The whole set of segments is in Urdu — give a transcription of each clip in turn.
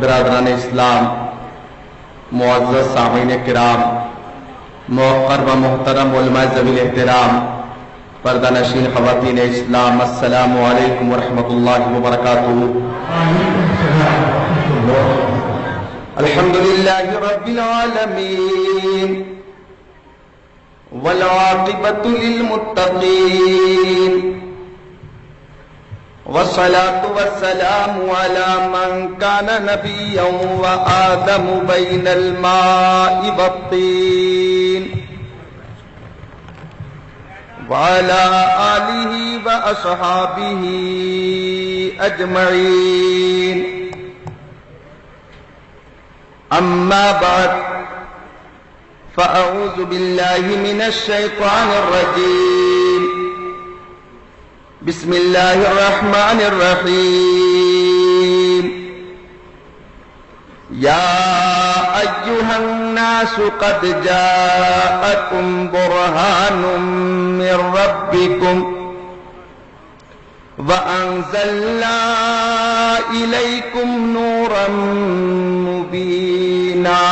برادران اسلام، معزز سامعین کرام، موقر و محترم علماء ذوی احترام، پردہ نشین خواتین اسلام، السلام علیکم ورحمۃ اللہ وبرکاتہ۔ الحمد للہ رب العالمین والعاقبۃ للمتقین والصلاة والسلام على من كان نبيا وآدم بين الماء والطين وعلى آله وأصحابه أجمعين، أما بعد، فأعوذ بالله من الشيطان الرجيم، بسم اللہ الرحمن الرحیم، یا ایہا الناس قد جاءکم برہان من ربکم وانزلنا الیکم نورا مبینا،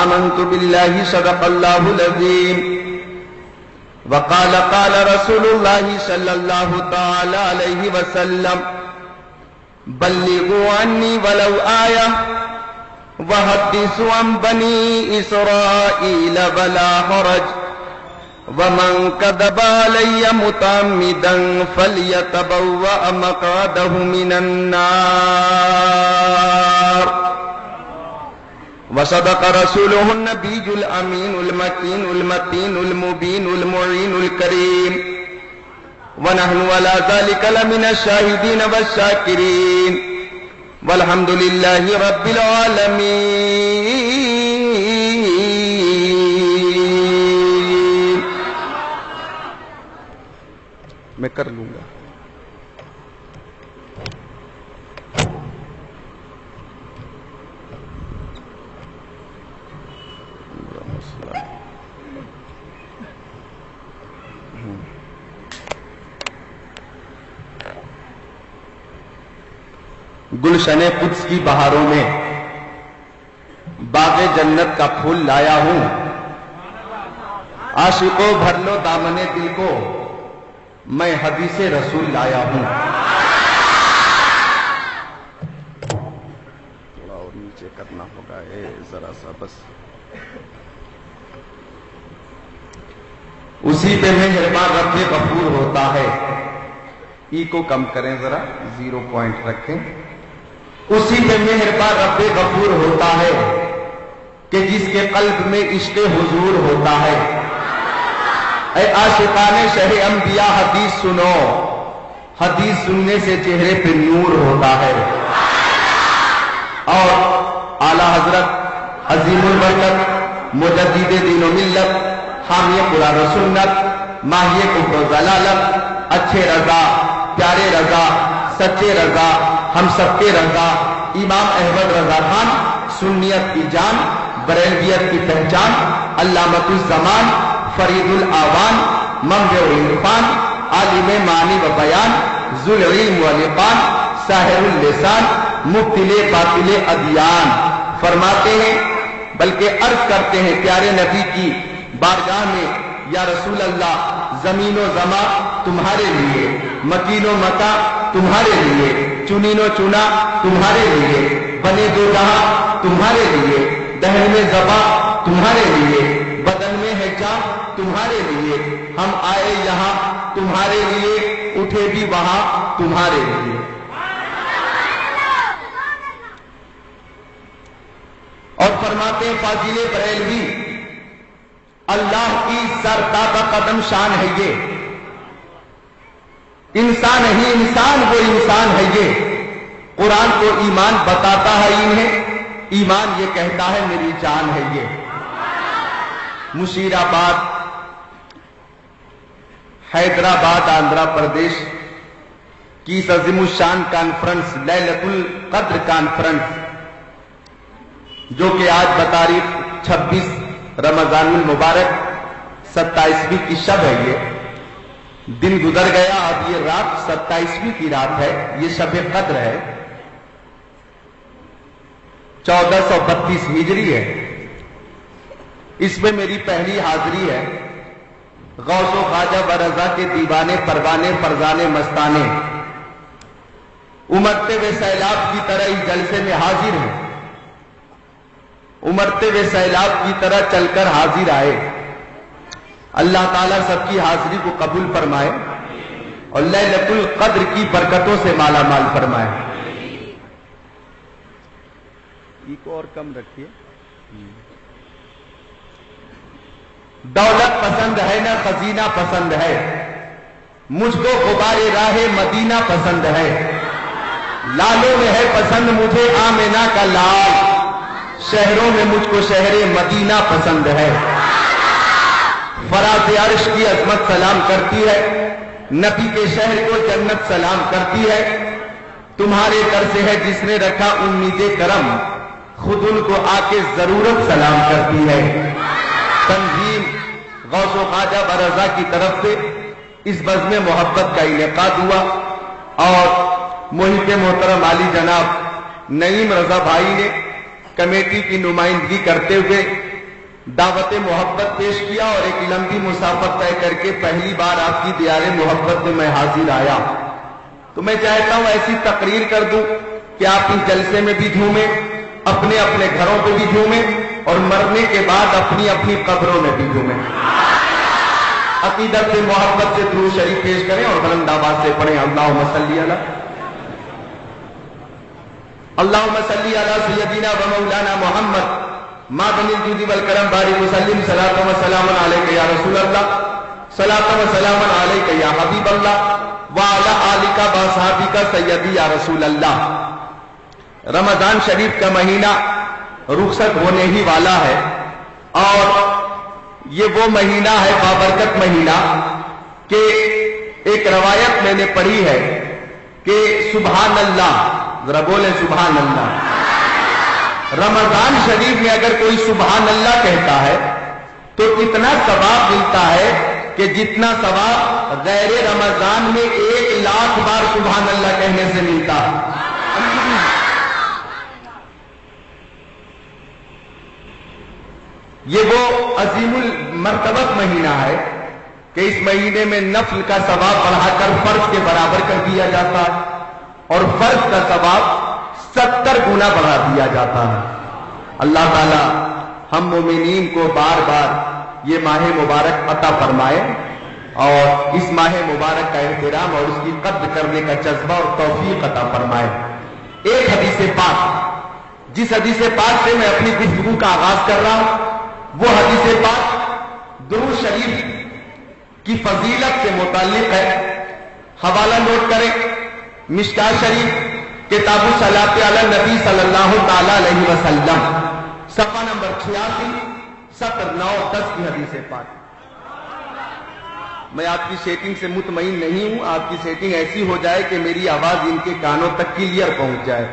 آمنت باللہ صدق اللہ العظیم، وقال قال رسول اللہ صلی اللہ تعالی علیہ وسلم، بلغوا عنی ولو آیہ وحدثوا عن بنی اسرائیل ولا حرج، ومن کذب علی متعمدا فلیتبوأ مقعدہ من النار، وصدق رسوله النبي الأمين المكين المتين المبين المعين الكريم، ونحن على ذلك لمن الشاهدين والشاكرين، والحمد لله رب العالمين۔ میں کر لوں گا۔ گلشن قدس کی بہاروں میں باغ جنت کا پھول لایا ہوں، عاشقوں بھر لو دامن دل کو، میں حدیث رسول لایا ہوں۔ تھوڑا اور نیچے کرنا ہوگا ذرا سا بس، اسی پہ مہربان رب غفور ہوتا ہے، ای کو کم کریں ذرا، 0 پوائنٹ رکھیں، اسی پہ مہربان رب غفور ہوتا ہے کہ جس کے قلب میں عشق حضور ہوتا ہے۔ اے عاشقان شہ انبیاء حدیث سنو، حدیث سننے سے چہرے پہ نور ہوتا ہے۔ اور اعلی حضرت عظیم البرکت مجدد دین و ملت، حامی قرآن و سنت، ماہی کفر و ضلالت، اچھے رضا، پیارے رضا، سچے رضا، ہم سب کے رضا، امام احمد رضا خان، سنیت کی جان، بریلویت کی پہچان، علامۃ الزمان، فرید الاوان، منبع العرفان، عالم معنی و بیان، ذو العلم والاتقان، ساحر اللسان، مبطل باطل ادیان، فرماتے ہیں بلکہ عرض کرتے ہیں پیارے نبی کی بارگاہ میں، یا رسول اللہ، زمین و زمان تمہارے لیے، مکین و متا تمہارے لیے، چنین و چنا تمہارے لیے، بنے دو جہاں تمہارے لیے، دہن میں زباں تمہارے لیے، بدن میں ہے جان تمہارے لیے، ہم آئے یہاں تمہارے لیے، اٹھے بھی وہاں تمہارے لیے۔ اور فرماتے ہیں فاضل بریلوی، اللہ کی سرتابہ قدم شان ہے یہ، انسان ہی انسان وہ انسان ہے یہ، قرآن کو ایمان بتاتا ہے انہیں، ایمان یہ کہتا ہے میری جان ہے یہ۔ مشیر آباد، حیدرآباد، آندھرا پردیش کی عظیم الشان کانفرنس، لیلۃ القدر کانفرنس، جو کہ آج بتاریخ 26 رمضان المبارک 27ویں کی شب ہے، یہ دن گزر گیا، اب یہ رات 27ویں کی رات ہے، یہ شب قدر ہے۔ 1432 ہجری ہے. اس میں میری پہلی حاضری ہے. غوث و خواجہ برضا کے دیوانے پروانے فرزانے مستانے امڑتے ہوئے سیلاب کی طرح اس جلسے میں حاضر ہیں. امڑتے ہوئے سیلاب کی طرح چل کر حاضر آئے. اللہ تعالیٰ سب کی حاضری کو قبول فرمائے اور لیلۃ القدر کی برکتوں سے مالا مال فرمائے. کو اور کم رکھیے. دولت پسند ہے نہ خزینہ پسند ہے, مجھ کو غبار راہ مدینہ پسند ہے. لالوں میں ہے پسند مجھے آمنہ کا لال, شہروں میں مجھ کو شہر مدینہ پسند ہے. فراز عرش کی عظمت سلام کرتی ہے, نبی کے شہر کو جنت سلام کرتی ہے. تمہارے در سے ہے جس نے رکھا امید کرم, خود ان کو آ کے ضرورت سلام کرتی ہے. تنظیم غوث و خواجہ برضا کی طرف سے اس بزم محبت کا انعقاد ہوا اور محب محترم علی جناب نعیم رضا بھائی نے کمیٹی کی نمائندگی کرتے ہوئے دعوت محبت پیش کیا اور ایک لمبی مسافت طے کر کے پہلی بار آپ کی دیار محبت میں حاضر آیا. تو میں چاہتا ہوں ایسی تقریر کر دوں کہ آپ اس جلسے میں بھی جھومیں, اپنے اپنے گھروں پہ بھی جھومیں اور مرنے کے بعد اپنی اپنی قبروں میں بھی جھومیں. عقیدت سے محبت سے درود شریف پیش کریں اور بلند آواز سے پڑھیں. اللہم صلی علی اللہم صلی علی سیدنا و مولانا محمد معدن الجود والکرم بارک وسلم صلاۃ و سلام علیک یا رسول اللہ, صلاۃ و سلام علیک یا حبیب اللہ وعلی آلک و اصحابک سیدی یا رسول اللہ. رمضان شریف کا مہینہ رخصت ہونے ہی والا ہے اور یہ وہ مہینہ ہے بابرکت مہینہ کہ ایک روایت میں نے پڑھی ہے کہ سبحان اللہ, ذرا بولیں سبحان اللہ. رمضان شریف میں اگر کوئی سبحان اللہ کہتا ہے تو اتنا ثواب ملتا ہے کہ جتنا ثواب غیر رمضان میں 1,00,000 بار سبحان اللہ کہنے سے ملتا ہے. یہ وہ عظیم المرتبت مہینہ ہے کہ اس مہینے میں نفل کا ثواب بڑھا کر فرض کے برابر کر دیا جاتا ہے اور فرض کا ثواب 70 گنا بڑھا دیا جاتا ہے. اللہ تعالی ہم مومنین کو بار بار یہ ماہ مبارک عطا فرمائے اور اس ماہ مبارک کا احترام اور اس کی قدر کرنے کا جذبہ اور توفیق عطا فرمائے. ایک حدیث پاک, جس حدیث پاک سے میں اپنی گفتگو کا آغاز کر رہا ہوں, وہ حدیث پاک درود شریف کی فضیلت سے متعلق ہے. حوالہ نوٹ کریں, مشکاۃ شریف کتاب الصلاۃ علی نبی صلی اللہ تعالی علیہ وسلم, صفحہ نمبر 86, سطر 9 10 کی حدیث پاک. میں آپ کی سیٹنگ سے مطمئن نہیں ہوں, آپ کی سیٹنگ ایسی ہو جائے کہ میری آواز ان کے کانوں تک کلیئر پہنچ جائے.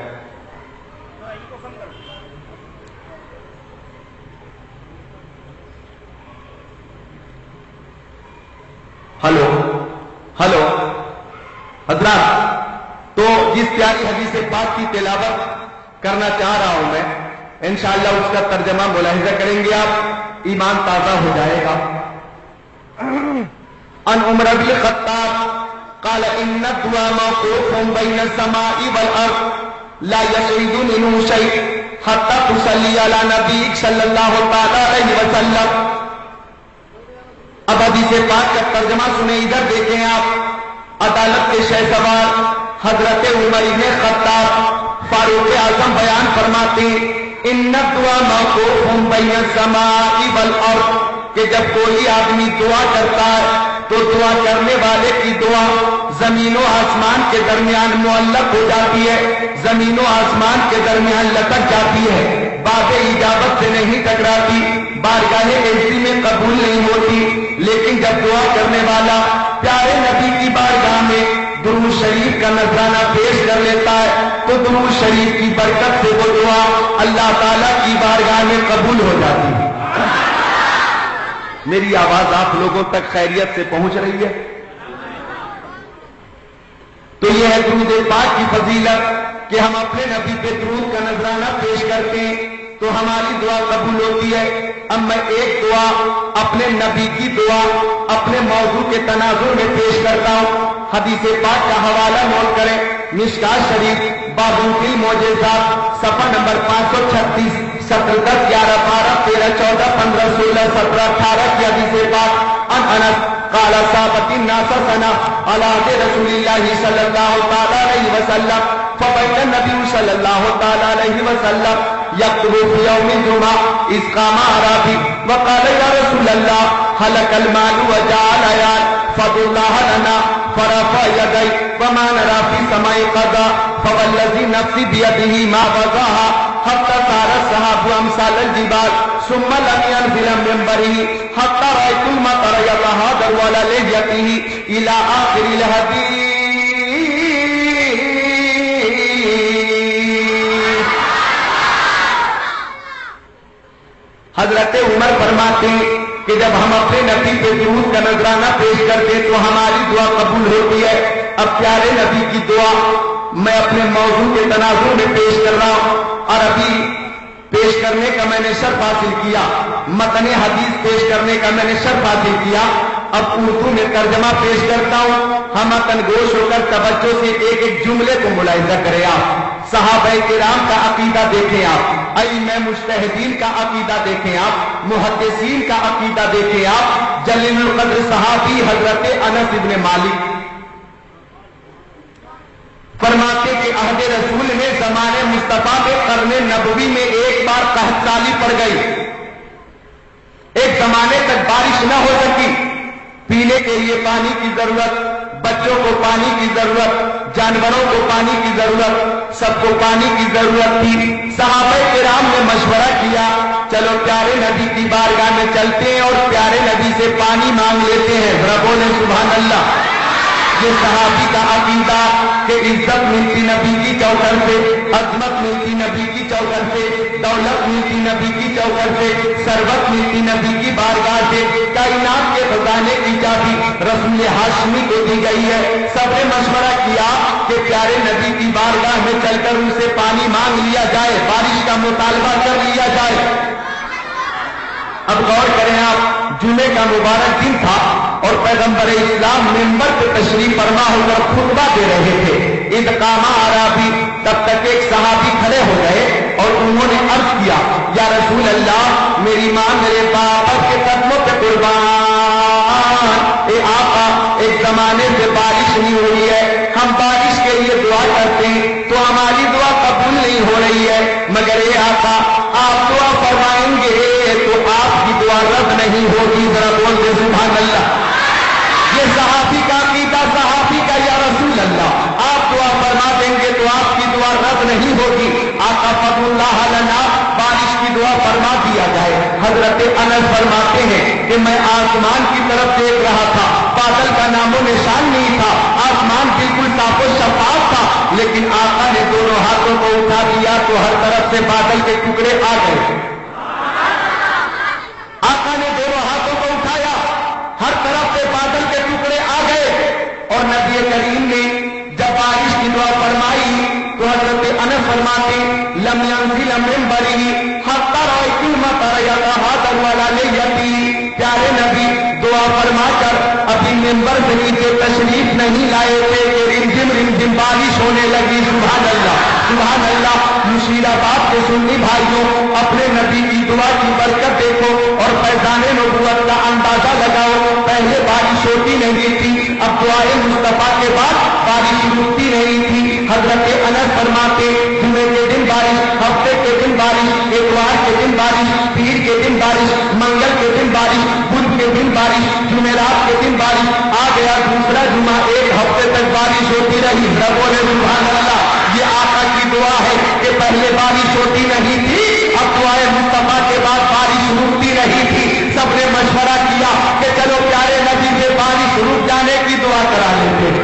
ہلو ہلو حضرات, تو جس پیاری حدیث پاک کی تلاوت کرنا چاہ رہا ہوں میں, انشاءاللہ اس کا ترجمہ ملاحظہ کریں گے آپ, ایمان تازہ ہو جائے گا. ان عمر بن الخطاب قال ان الدعاء موقوف بين السماء والارض لا يصعد منه شيء حتى تصلي على نبيك صلی اللہ تعالی علیہ وسلم. اب حدیث پاک کا ترجمہ سنیں, ادھر دیکھیں آپ. عدالت کے شہ سوار حضرت عمر بن خطاب فاروق اعظم بیان فرماتے ان الدعاء موقوف بین السماء والارض, کہ جب کوئی آدمی دعا کرتا ہے تو دعا کرنے والے کی دعا زمین و آسمان کے درمیان معلق ہو جاتی ہے, زمین و آسمان کے درمیان لٹک جاتی ہے, باب اجابت سے نہیں ٹکراتی, بارگاہ ایسی میں قبول نہیں ہوتی. لیکن جب دعا کرنے والا پیارے نبی کی بارگاہ میں درود شریف کا نذرانہ پیش کر لیتا ہے تو درود شریف کی برکت سے وہ دعا اللہ تعالیٰ کی بارگاہ میں قبول ہو جاتی ہے. میری آواز آپ لوگوں تک خیریت سے پہنچ رہی ہے؟ تو یہ ہے درود پاک کی فضیلت کہ ہم اپنے نبی پہ درود کا نذرانہ پیش کرتے ہیں تو ہماری دعا قبول ہوتی ہے۔ اب میں ایک دعا اپنے نبی کی دعا اپنے موضوع کے تناظر میں پیش کرتا ہوں۔ حدیث پاک کا حوالہ نوٹ کریں، مشکات شریف باب المعجزات صفحہ نمبر 536، 17، 10، 11، 12، 13، 14، 15، 16، 17، 18 کی حدیث پاک۔ عن انس قال صابت الناس سنة على عهد رسول الله صلى الله تعالى عليه وسلم فبين النبي صلى الله تعالى عليه وسلم يخطب في يوم الجمعة إذ قام أعرابي وقال يا رسول الله هلك المال وجاء العيال فادع الله لنا فرفع يديه وما نرى في السماء قضاء فوالذي نفسي بيده ما وضعها حتى صار السحاب أمثال الجبال ثم لم ينزل من منبره حتى رأيت المطر يتهادر على لحيته إلى آخر الحديث۔ حضرت عمر فرماتے ہیں کہ جب ہم اپنے نبی پہ درود کا نذرانہ پیش کرتے تو ہماری دعا قبول ہوتی ہے۔ اب پیارے نبی کی دعا میں اپنے موضوع کے تناظر میں پیش کر رہا ہوں، اور ابھی پیش کرنے کا میں نے شرف حاصل کیا، متن حدیث پیش کرنے کا میں نے شرف حاصل کیا۔ اب اردو میں ترجمہ پیش کرتا ہوں، ہم متن گوش ہو کر توجہ سے ایک ایک جملے کو ملاحظہ کریں۔ آپ صحابہ کرام کا عقیدہ دیکھیں، آپ ائمہ مجتہدین کا عقیدہ دیکھیں، آپ محدثین کا عقیدہ دیکھیں، آپ جلیل القدر صحابی حضرت انس ابن مالک فرماتے کہ عہد رسول میں زمانے مصطفیٰ میں قرن نبوی میں ایک بار قحط سالی پڑ گئی، ایک زمانے تک بارش نہ ہو سکی، پینے کے لیے پانی کی ضرورت، بچوں کو پانی کی ضرورت، جانوروں کو پانی کی ضرورت، سب کو پانی کی ضرورت تھی۔ صحابہ کرام نے مشورہ کیا، چلو پیارے نبی کی بارگاہ میں چلتے ہیں اور پیارے نبی سے پانی مانگ لیتے ہیں۔ ذرا بولیں سبحان اللہ۔ یہ صحابی کا عقیدہ کہ عزت ملتی نبی کی چوکھٹ سے، عظمت ملتی نبی کی چوکھٹ سے، دولت ملتی نبی کی چوکھٹ سے، ثروت ملتی نبی کی بارگاہ سے، کائنات کے خزانے کی چابی رسول ہاشمی کو دی گئی ہے۔ سب نے مشورہ کیا کہ پیارے نبی کی بارگاہ میں چل کر ان سے پانی مانگ لیا جائے، بارش کا مطالبہ کر لیا جائے۔ اب غور کریں آپ، جمعے کا مبارک دن تھا اور پیغمبر اسلام منبر پہ تشریف فرما ہو کر خطبہ دے رہے تھے۔ اذ قام اعرابی، تب تک ایک صحابی کھڑے ہو گئے اور انہوں نے عرض کیا یا رسول اللہ، میری ماں میرے باپ کے قدموں پہ قربان، اے آقا ایک زمانے سے بارش نہیں ہو رہی ہے، ہم بارش کے لیے دعا کرتے ہیں تو ہماری دعا قبول نہیں ہو رہی ہے، مگر اے آقا آپ دعا فرمائیں گے تو آپ کی دعا رد نہیں ہوگی۔ ذرا بول دے سبحان اللہ۔ یہ صحابی کا عقیدہ، صحابی کا یا رسول اللہ، آپ دعا فرما دیں گے تو آپ کی دعا رد نہیں ہوگی۔ آقا فضل اللہ لنا، بارش کی دعا فرما دیا جائے۔ حضرت انس فرماتے ہیں کہ میں آسمان کی طرف دیکھ رہا تھا، بادل کا نام و نشان نہیں تھا، آسمان بالکل صاف و شفاف تھا، لیکن آقا نے دونوں ہاتھوں کو اٹھا دیا تو ہر طرف سے بادل کے ٹکڑے آ گئے۔ آقا نے دونوں ہاتھوں کو اٹھایا، ہر طرف سے بادل کے ٹکڑے آ گئے، اور نبی کریم نے جب بارش کی دعا فرمائی تو حضرت انس فرماتے لم ينزل من منبره حتى رأيت المطر يتهادر على لحيته۔ پیارے نبی دعا فرما کر ابھی منبر سے نیچے تشریف نہیں لائے تھے کہ رمجم رمجم بارش ہونے لگی۔ سبحان اللہ، سبحان اللہ۔ مشیر آباد کے سنی بھائیوں، اپنے نبی کی دعا کی برکت دیکھو اور فیضان نبوت کا اندازہ لگاؤ۔ پہلے بارش ہوتی نہیں تھی، اب دعائے مصطفیٰ کے بعد بارش رکتی نہیں تھی۔ حضرت انس فرماتے جمعے کے دن بارش، ہفتے کے دن بارش، اتوار کے دن بارش، پیر کے دن بارش، منگل کے دن بارش، بدھ کے دن بارش، جمعرات کے دن بارش، آ گیا دوسرا جمعہ، ایک ہفتے تک بارش ہوتی رہی۔ ربوں نے سبحان اللہ۔ یہ آقا کی دعا ہے کہ پہلے بارش ہوتی نہیں تھی، اب دعائے مصطفیٰ کے بعد بارش رکتی نہیں تھی۔ سب نے مشورہ کیا کہ چلو پیارے نبی سے بارش رک جانے کی دعا کرا لیتے۔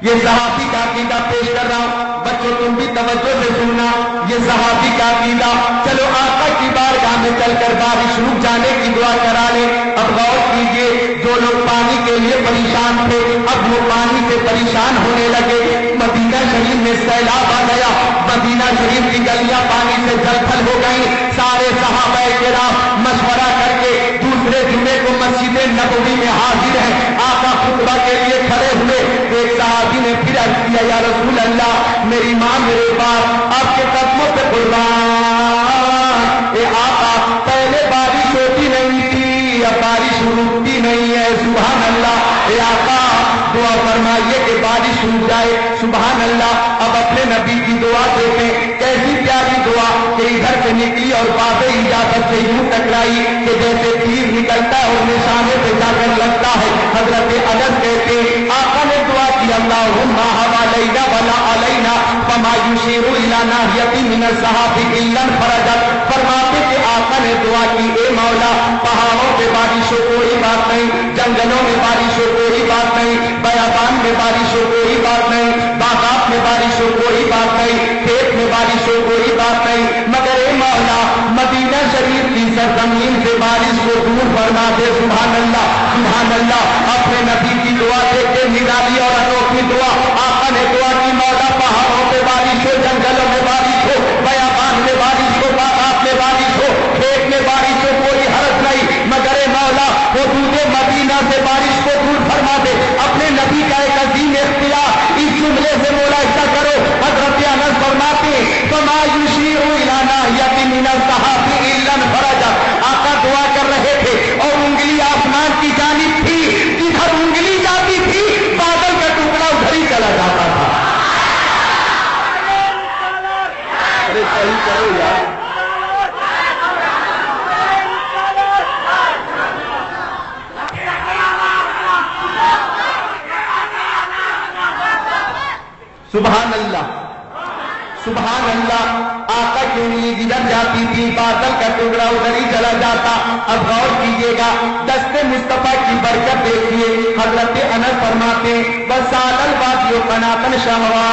یہ صحابی کا عقیدہ پیش کر رہا ہوں، بچوں تم بھی توجہ سے سننا۔ یہ صحابی کا عقیدہ، چلو آقا کی بارگاہ میں چل کر بارش رک جانے کی دعا کرا لیں۔ اب غور کیجئے جو لوگ پانی کے لیے پریشان تھے اب وہ پانی سے پریشان ہونے لگے. مدینہ شریف میں سیلاب آ گیا, مدینہ شریف کی گلیاں پانی سے جل تھل ہو گئی. سارے صحابہ کرام مشورہ کر کے دوسرے جمعے کو مسجد نبوی میں حاضر ہیں. آقا خطبہ کے لیے کھڑے ہوئے. ایک صحابی نے پھر عرض کیا یا رسول اللہ میری ماں میرے باپ آپ کے قدموں پہ قربان. اے آقا پہلے بارش ہوتی نہیں تھی اب بارش رکتی نہیں ہے. سبحان اللہ. اے آقا دعا فرمائیے کہ بارش رک جائے. سبحان اللہ. اب اپنے نبی کی دعا دیکھیں کیسی پیاری دعا کہ ادھر سے نکلی اور باب اجازت سے یوں ٹکرائی کہ جیسے تیر نکلتا ہے اور نشانے پہ جا کر لگتا ہے. حضرت انس کہتے ہیں آقا نے دعا کی اللہم حوالینا ولا علینا فما یشیر الی ناحیۃ من الصحاب الا انفرجت. فرماتے کہ آقا نے دعا کی اے مولا پہاڑوں پہ بارش ہو کوئی بات نہیں, جنگلوں میں بارش ہو کوئی بات نہیں, بیابان میں بارش ہو کوئی بات نہیں, باغات میں بارش ہو کوئی بات نہیں, کھیت میں بارش ہو کوئی بات نہیں, مگر اے مولا مدینہ شریف کی سرزمین سے بارش کو دور فرما دے. سبحان اللہ سبحان اللہ. اپنے نبی کی دعا دیکھ کے نرالی اور انوکھی دعا. آقا نے دعا کی مولا پہاڑوں پہ بارش ہو, جنگلوں میں بارش ہو, بیابان میں بارش ہو, باغات میں بارش ہو, کھیت میں بارش ہو, کوئی حرج نہیں, مگر اے مولا حدود مدینہ سے بارش کو دور فرما دے. اپنے نبی کا ایک عظیم اختیار اس جملے سے ملاحظہ کرو. حضرت انس فرماتے فما یشیر الی ناحیۃ من الصحاب الا انفرجت. آقا دعا کر رہے تھے اور انگلی آسمان کی جانب تھی, جدھر انگلی جاتی تھی بادل کا ٹکڑا ادھر ہی چلا جاتا تھا. ارے صحیح کرو یار. سبحان اللہ سبحان اللہ. آقا کی انگلی جدھر جاتی تھی بادل کا ٹکڑا ادھر ہی چلا جاتا. اب غور کیجیے گا دست مصطفیٰ کی برکت دیکھیے. حضرت انس فرماتے وسال الوادی قناطا شموا.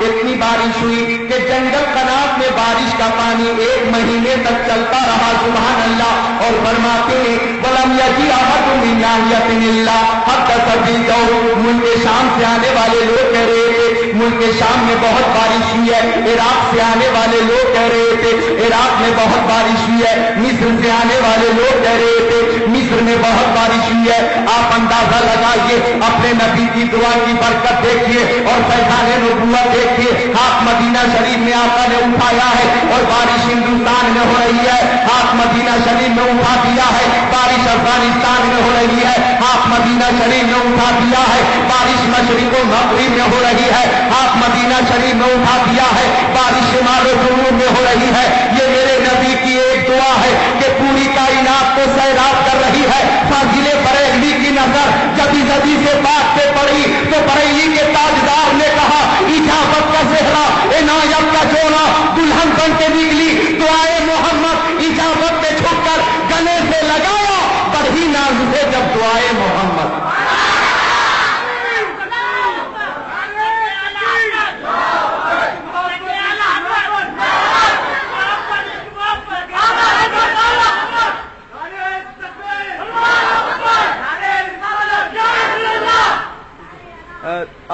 اتنی بارش ہوئی کہ جنگل قنات میں بارش کا پانی 1 مہینے تک چلتا رہا. سبحان اللہ. اور فرماتے ولم یجی احد من ناحیۃ الا حدث بالجو. ملک شام سے آنے والے لوگ کہہ رہے تھے ملک شام میں بہت بارش ہوئی ہے. عراق سے آنے والے لوگ کہہ رہے تھے عراق میں بہت بارش ہوئی ہے. مصر سے آنے والے لوگ کہہ رہے تھے مصر میں بہت بارش ہوئی ہے. آپ اندازہ لگائیے اپنے نبی کی دعا کی برکت دیکھیے اور فیضان نبوت دیکھیے. ہاتھ مدینہ شریف میں آقا نے اٹھایا ہے اور بارش ہندوستان میں ہو رہی ہے. ہاتھ مدینہ شریف میں اٹھا دیا ہے بارش افغانستان میں ہو رہی ہے. ہاتھ مدینہ شریف میں اٹھا دیا ہے بارش مشرق و مغرب میں ہو رہی ہے. ہاتھ مدینہ شریف میں اٹھا دیا ہے بارش شمال و جنوب میں ہو رہی ہے. یہ میرے نبی کی ایک دعا ہے کہ پوری کائنات کو سیراب کر رہی ہے. فاضل بریلوی کی نظر جبھی جبھی سے بات پہ پڑی تو بریلی کے تاجدار نے کہا اجابت کا زہرا عنایت کا جوڑا دلہن بن کے نکلی. دعائے محمد اجابت پہ چھپ کر گلے سے لگایا بڑھی ناز سے جب دعائے محمد.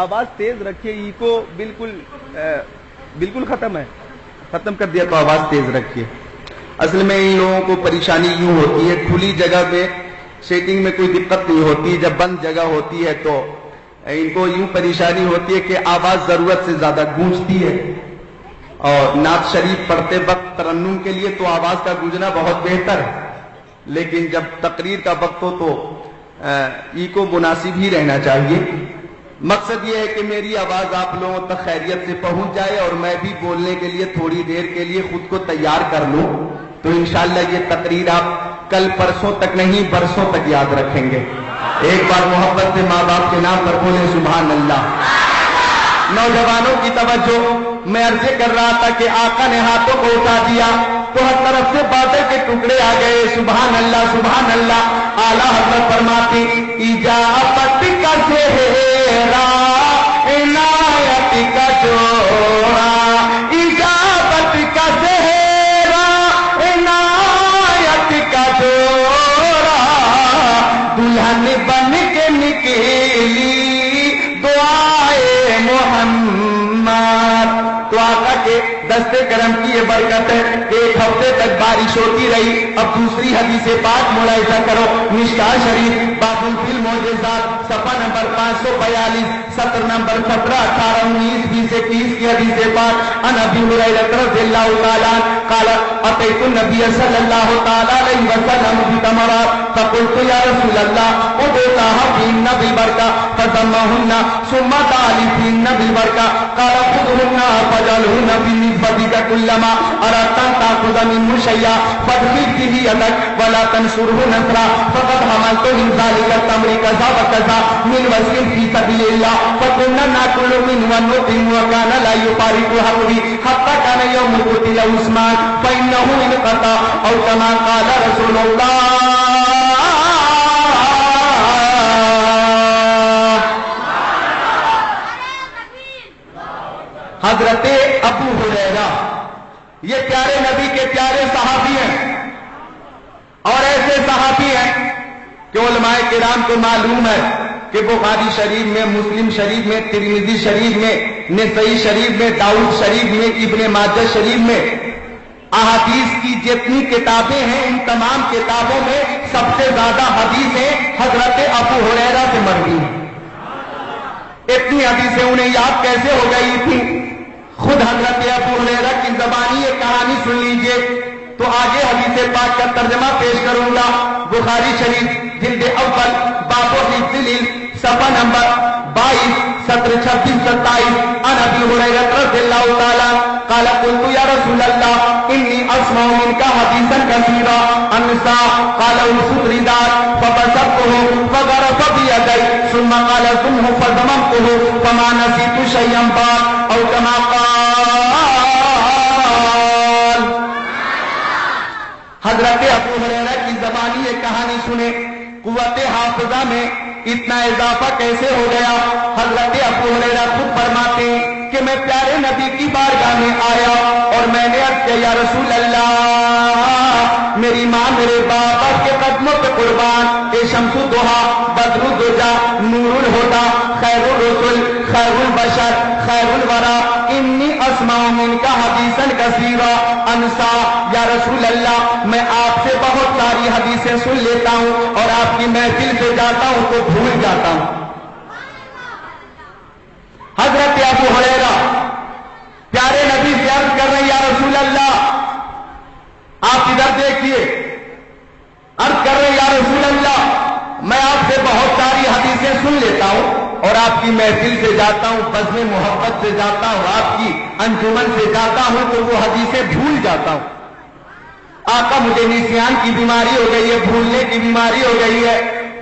آواز تیز رکھیے. ایکو بالکل ختم کر دیا تو آواز تیز رکھیے. اصل میں ان لوگوں کو پریشانی یوں ہوتی ہے کھلی جگہ پہ سیٹنگ میں کوئی دقت نہیں ہوتی, جب بند جگہ ہوتی ہے تو ان کو یوں پریشانی ہوتی ہے کہ آواز ضرورت سے زیادہ گونجتی ہے. اور نعت شریف پڑھتے وقت ترنم کے لیے تو آواز کا گونجنا بہت بہتر ہے, لیکن جب تقریر کا وقت ہو تو ایکو مناسب ہی رہنا چاہیے. مقصد یہ ہے کہ میری آواز آپ لوگوں تک خیریت سے پہنچ جائے اور میں بھی بولنے کے لیے تھوڑی دیر کے لیے خود کو تیار کر لوں. تو انشاءاللہ یہ تقریر آپ کل پرسوں تک نہیں برسوں تک یاد رکھیں گے. ایک بار محبت سے ماں باپ کے نام پر بولیں سبحان اللہ. نوجوانوں کی توجہ, میں عرض کر رہا تھا کہ آقا نے ہاتھوں کو اٹھا دیا تو ہر طرف سے بادل کے ٹکڑے آ گئے. سبحان اللہ سبحان اللہ. اعلیٰ حضرت فرماتی اجابت کا زہرا عنایت کا جوڑا. اجابت کا زہرا عنایت کا جوڑا کے دستے کرم کی یہ برکت ہے کہ ایک ہفتے تک بارش ہوتی رہی. اب دوسری حدیث پاک ملاحظہ کرو. مشکاہ شریف باب فی المعجزات صفحہ نمبر 542 سطر نمبر 17 18 19 20 21 کی حدیث پاک. ان ابی ہریرہ رضی اللہ تعالی عنہ قال اتیت النبی صلی اللہ تعالی علیہ وسلم بتمرات فقلت یا رسول اللہ ادعوها فيهن بالبركة فسماهن ثم دعا فيهن بالبركة قال خذهن فاجعلهن في نسبتك كلما أردت أن تأخذ منه شيئا فادخل فيه يدك ولا تنشره نصرا فقد حملت من ذلك التمر كذا وكذا من وزن في سبيل الله فكنا نأكل منه ونطعم وكان لا يفارق حقه حتى كان يوم قتل عثمان فإنه انقطع أو كما قال رسول الله. حضرت ابو ہریرہ یہ پیارے نبی کے پیارے صحابی ہیں اور ایسے صحابی ہیں کہ علماء کرام کو معلوم ہے کہ بخاری شریف میں، مسلم شریف میں، ترمذی شریف میں، نسائی شریف میں، داؤد شریف میں، ابن ماجہ شریف میں احادیث کی جتنی کتابیں ہیں ان تمام کتابوں میں سب سے زیادہ حدیثیں حضرت ابو ہریرہ سے مروی ہیں. اتنی حدیثیں انہیں یاد کیسے ہو گئی تھی؟ خود حضرت ابو ہریرہ کی زبانی یہ کہانی سن لیجئے تو آگے حدیث پاک کا ترجمہ پیش کروں گا. بخاری شریف جلد اول باب حفظ العلم صفحہ نمبر 22 سطر 26-27. عن ابی ہریرہ رضی اللہ تعالی قال قلت یا رسول اللہ انی اسمع منک حدیثا کثیرا عن النساء قال انصت رداء فبسطته فغرف بيدي ثم قال قمه فضممته فما نسيت شيئا بعد او كما قال. حضرت ابو ہریرہ کی زبانی یہ کہانی سنے. قوت حافظہ میں اتنا اضافہ کیسے ہو گیا؟ حضرت ابو ہریرہ خود فرماتے کہ میں پیارے نبی کی بارگاہ میں آیا اور میں نے عرض کیا یا رسول اللہ میری ماں میرے باپ کے قدموں پہ قربان. اے شمس الضحیٰ بدر الدجا نور الہدی خیر الرسل خیر البشر خیر الورا انی اسمع منک حدیثا کثیرا انسا. یا رسول اللہ میں آپ سے بہت ساری حدیثیں سن لیتا ہوں اور آپ کی محفل سے جاتا ہوں تو بھول جاتا ہوں. حضرت ابو ہریرہ پیارے نبی سے عرض کر رہے ہیں یا رسول اللہ آپ ادھر دیکھیے. عرض کر رہے ہیں یا رسول اللہ میں آپ سے بہت ساری حدیثیں سن لیتا ہوں اور آپ کی محفل سے جاتا ہوں، بزم محبت سے جاتا ہوں، آپ کی انجمن سے جاتا ہوں تو وہ حدیثیں بھول جاتا ہوں. آقا مجھے نسیان کی بیماری ہو گئی ہے، بھولنے کی بیماری ہو گئی ہے.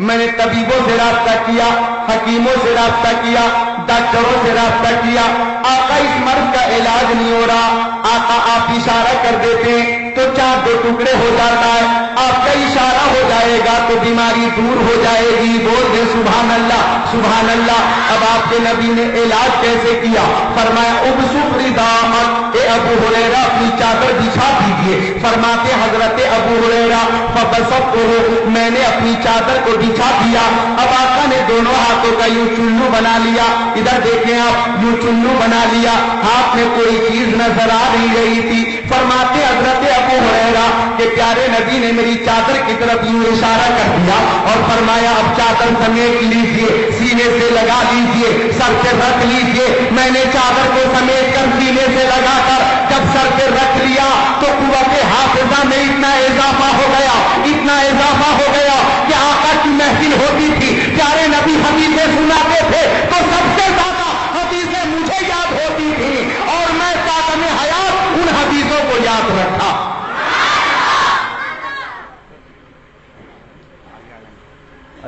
میں نے طبیبوں سے رابطہ کیا، حکیموں سے رابطہ کیا، ڈاکٹروں سے رابطہ کیا. آقا اس مرض کا علاج نہیں ہو رہا. آقا آپ اشارہ کر دیتے تو 4 ٹکڑے ہو جاتا ہے. آپ کا اشارہ ہو جائے گا تو بیماری دور ہو جائے گی. بول دے سبحان اللہ سبحان اللہ. اب آپ کے نبی نے علاج کیسے کیا؟ فرمایا ابسط رداءک اے ابو ہریرہ اپنی چادر بچھا دیجیے. فرماتے حضرت ابو ہریرہ فبسطته میں نے اپنی چادر کو بچھا دیا. اب آقا نے دونوں ہاتھوں کا یوں چلو بنا لیا. ادھر دیکھیں آپ یوں چلو بنا لیا. ہاتھ میں کوئی چیز نظر آ نہیں رہی تھی. فرماتے حضرت ابو ہریرہ کہ پیارے نبی نے میری چادر کی طرف یوں اشارہ کر دیا اور فرمایا اب چادر سمیٹ لیجیے، سینے سے لگا لیجیے، سر پہ رکھ لیجیے. میں نے چادر کو سمیٹ کر سینے سے لگا کر جب سر پہ رکھ لیا تو قوت حافظہ میں اتنا اضافہ ہو گیا، اتنا اضافہ ہو گیا کہ آقا کی محفل ہوتی تھی، پیارے نبی حدیثیں سناتے تھے تو سب سے زیادہ حدیثیں مجھے یاد ہوتی تھی اور میں قادم حیات ان حدیثوں کو یاد رکھا.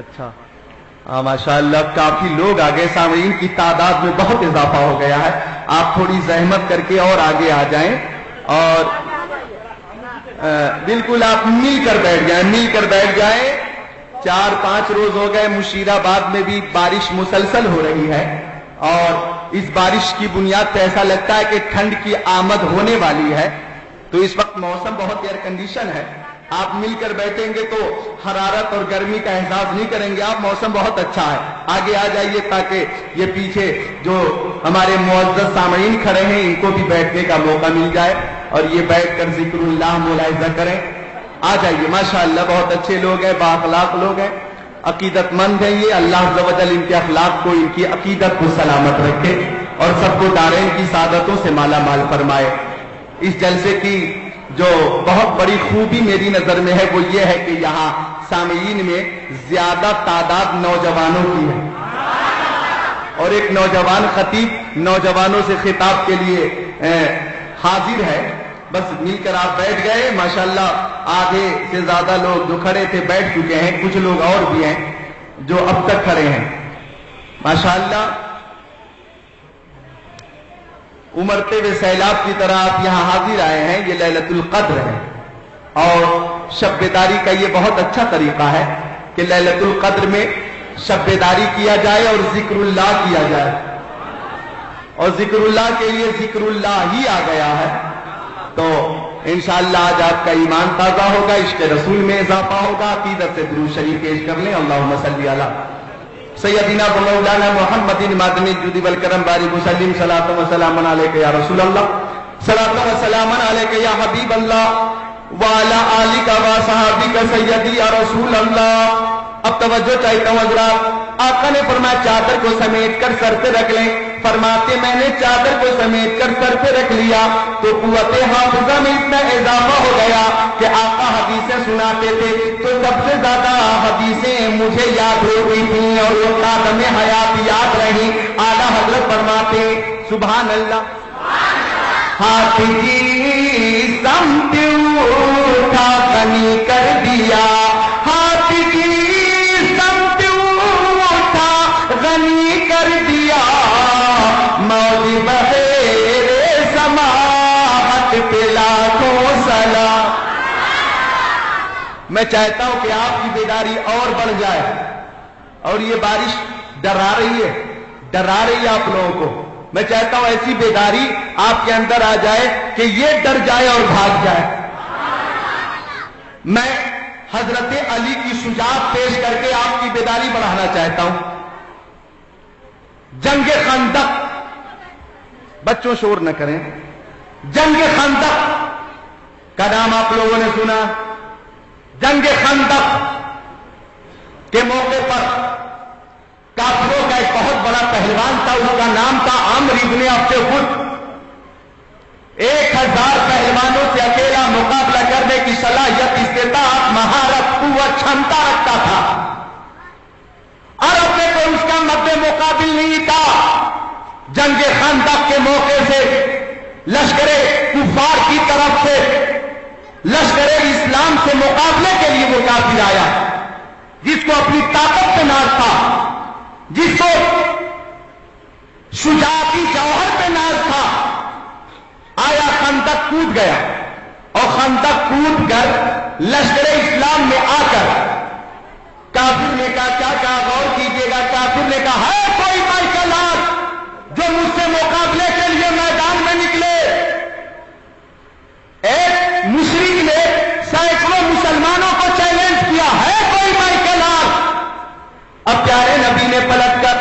اچھا ماشاء اللہ کافی لوگ آگے، سامعین کی تعداد میں بہت اضافہ ہو گیا ہے. آپ تھوڑی زحمت کر کے اور آگے آ جائیں اور بالکل آپ مل کر بیٹھ جائیں. 4-5 روز ہو گئے مشیر آباد میں بھی بارش مسلسل ہو رہی ہے اور اس بارش کی بنیاد پہ ایسا لگتا ہے کہ ٹھنڈ کی آمد ہونے والی ہے. تو اس وقت موسم بہت ایئر کنڈیشن ہے. آپ مل کر بیٹھیں گے تو حرارت اور گرمی کا احساس نہیں کریں گے آپ. موسم بہت اچھا ہے. آگے آ جائیے تاکہ یہ پیچھے جو ہمارے معزز سامعین کھڑے ہیں ان کو بھی بیٹھنے کا موقع مل جائے اور یہ بیٹھ کر ذکر اللہ ملاحظہ کریں. آ جائیے. ماشاءاللہ بہت اچھے لوگ ہیں, بااخلاق لوگ ہیں, عقیدت مند ہیں. یہ اللہ عز و جل ان کے اخلاق کو, ان کی عقیدت کو سلامت رکھے اور سب کو دارین کی سعادتوں سے مالا مال فرمائے. اس جلسے کی جو بہت بڑی خوبی میری نظر میں ہے وہ یہ ہے کہ یہاں سامعین میں زیادہ تعداد نوجوانوں کی ہے اور ایک نوجوان خطیب نوجوانوں سے خطاب کے لیے حاضر ہے. بس مل کر آپ بیٹھ گئے. ماشاءاللہ آدھے سے زیادہ لوگ جو کھڑے تھے بیٹھ چکے ہیں, کچھ لوگ اور بھی ہیں جو اب تک کھڑے ہیں. ماشاءاللہ امرتے ہوئے سیلاب کی طرح آپ یہاں حاضر آئے ہیں. یہ لیلۃ القدر ہے اور شب بیداری کا یہ بہت اچھا طریقہ ہے کہ لیلۃ القدر میں شب بیداری کیا جائے اور ذکر اللہ کیا جائے, اور ذکر اللہ کے لیے ذکر اللہ ہی آ گیا ہے. تو انشاءاللہ آج آپ کا ایمان تازہ ہوگا, عشق رسول میں اضافہ ہوگا. عقیدت سے درود شریف پیش کر لیں. اللہم صلی علی سیدنا و مولانا محمد مادن الجود والکرم بارک وسلم صلاۃ و سلام علیک یا رسول اللہ, صلاۃ و سلام علیک یا حبیب اللہ وعلی آلک و صحابک سیدی یا رسول اللہ. اب توجہ چاہتا ہوں حضرات. آقا نے فرمایا چادر کو سمیٹ کر سر پہ رکھ لیں. فرماتے میں نے چادر کو سمیٹ کر سر پہ رکھ لیا تو قوت حافظہ میں اتنا اضافہ ہو گیا کہ آقا حدیثیں سناتے تھے تو سب سے زیادہ حدیثیں مجھے یاد ہو گئی تھیں اور وہ قادم حیات یاد رہی. اعلیٰ حضرت فرماتے سبحان اللہ. ہاتھ کی سمت اٹھا غنی کر دیا, ہاتھ کی سمت اٹھا غنی کر دیا, موج بغیر سماحت پہ لاکھوں سلام. میں چاہتا ہوں کہ آپ کی بیداری اور بڑھ جائے اور یہ بارش ڈرا رہی ہے آپ لوگوں کو. میں چاہتا ہوں ایسی بیداری آپ کے اندر آ جائے کہ یہ ڈر جائے اور بھاگ جائے. میں حضرت علی کی شجاعت پیش کر کے آپ کی بیداری بڑھانا چاہتا ہوں. جنگ خندق, بچوں شور نہ کریں, جنگ خندق کا نام آپ لوگوں نے سنا. جنگ خندق کے موقع پر کافروں کا ایک بہت بڑا پہلوان تھا, اس کا نام تھا عمرو ابن عبد الود. 1000 پہلوانوں سے اکیلا مقابلہ کرنے کی صلاحیت, استطاعت, مہارت, قوت, چھمتا رکھتا تھا. عرب میں کوئی اس کا مد مقابل نہیں تھا. جنگ خندق کے موقع سے لشکر کفار کی طرف سے لشکر اسلام سے مقابلے کے لیے وہ کافر آیا جس کو اپنی طاقت پہ ناز تھا, جس کو شجاعتی جوہر پہ ناز تھا. آیا خندق کود گیا اور خندق کود کر لشکر اسلام میں آ کر کافر نے کہا, کیا غور کیجیے گا, کافر نے کہا ہے کوئی مائیکل آج جو مجھ سے مقابلے کے لیے میدان میں نکلے. ایک مشرک نے سینکڑوں مسلمانوں کو چیلنج کیا, ہے کوئی مائیکل آج. اب پیارے نبی نے پلٹ کر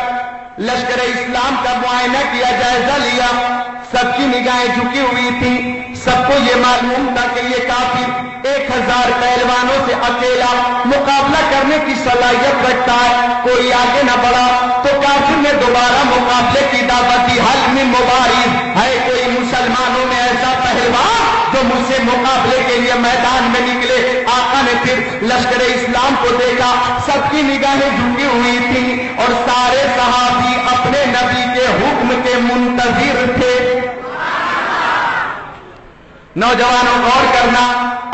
لشکر اسلام کا معائنہ کیا, جائزہ لیا. سب کی نگاہیں جھکی ہوئی تھیں. سب کو یہ معلوم تھا کہ یہ کافر 1000 پہلوانوں سے اکیلا مقابلہ کرنے کی صلاحیت رکھتا ہے, کوئی آگے نہ بڑھا. تو کافر نے دوبارہ مقابلے کی دعوت دی. حل من مبارز, ہے کوئی مسلمانوں میں ایسا پہلوان جو مجھ سے مقابلے کے لیے میدان میں نکلے. آقا نے پھر لشکر اسلام کو دیکھا, سب کی نگاہیں جھکی ہوئی تھیں اور سارے صحابی اپنے نبی کے حکم کے منتظر تھے. نوجوانوں غور کرنا.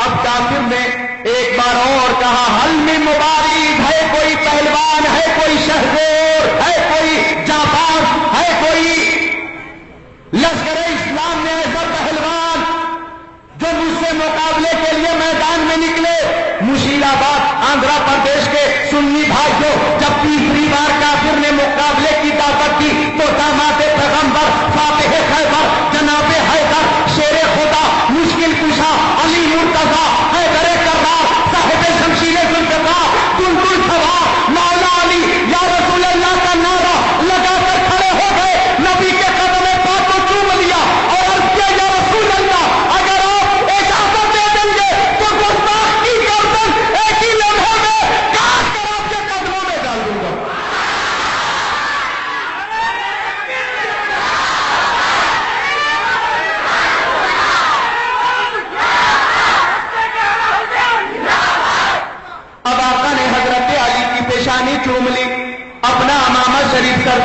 اب کافر نے ایک بار اور کہا, حل من مبارز, ہے کوئی پہلوان, ہے کوئی شہزور, ہے کوئی جاباز, ہے کوئی لشکر اسلام میں ایسا پہلوان جو مجھ سے مقابلے کے لیے میدان میں نکلے. مشیر آباد آندھرا پردیش کے سنی بھائیوں, جب تیسری بار کافر نے مقابلے کی دعوت دی تو داماد پیغمبر, فاتح خیبر, جناب حیدر, شیر خدا, مشکل کشا, علی مرتضی, حیدر کرار,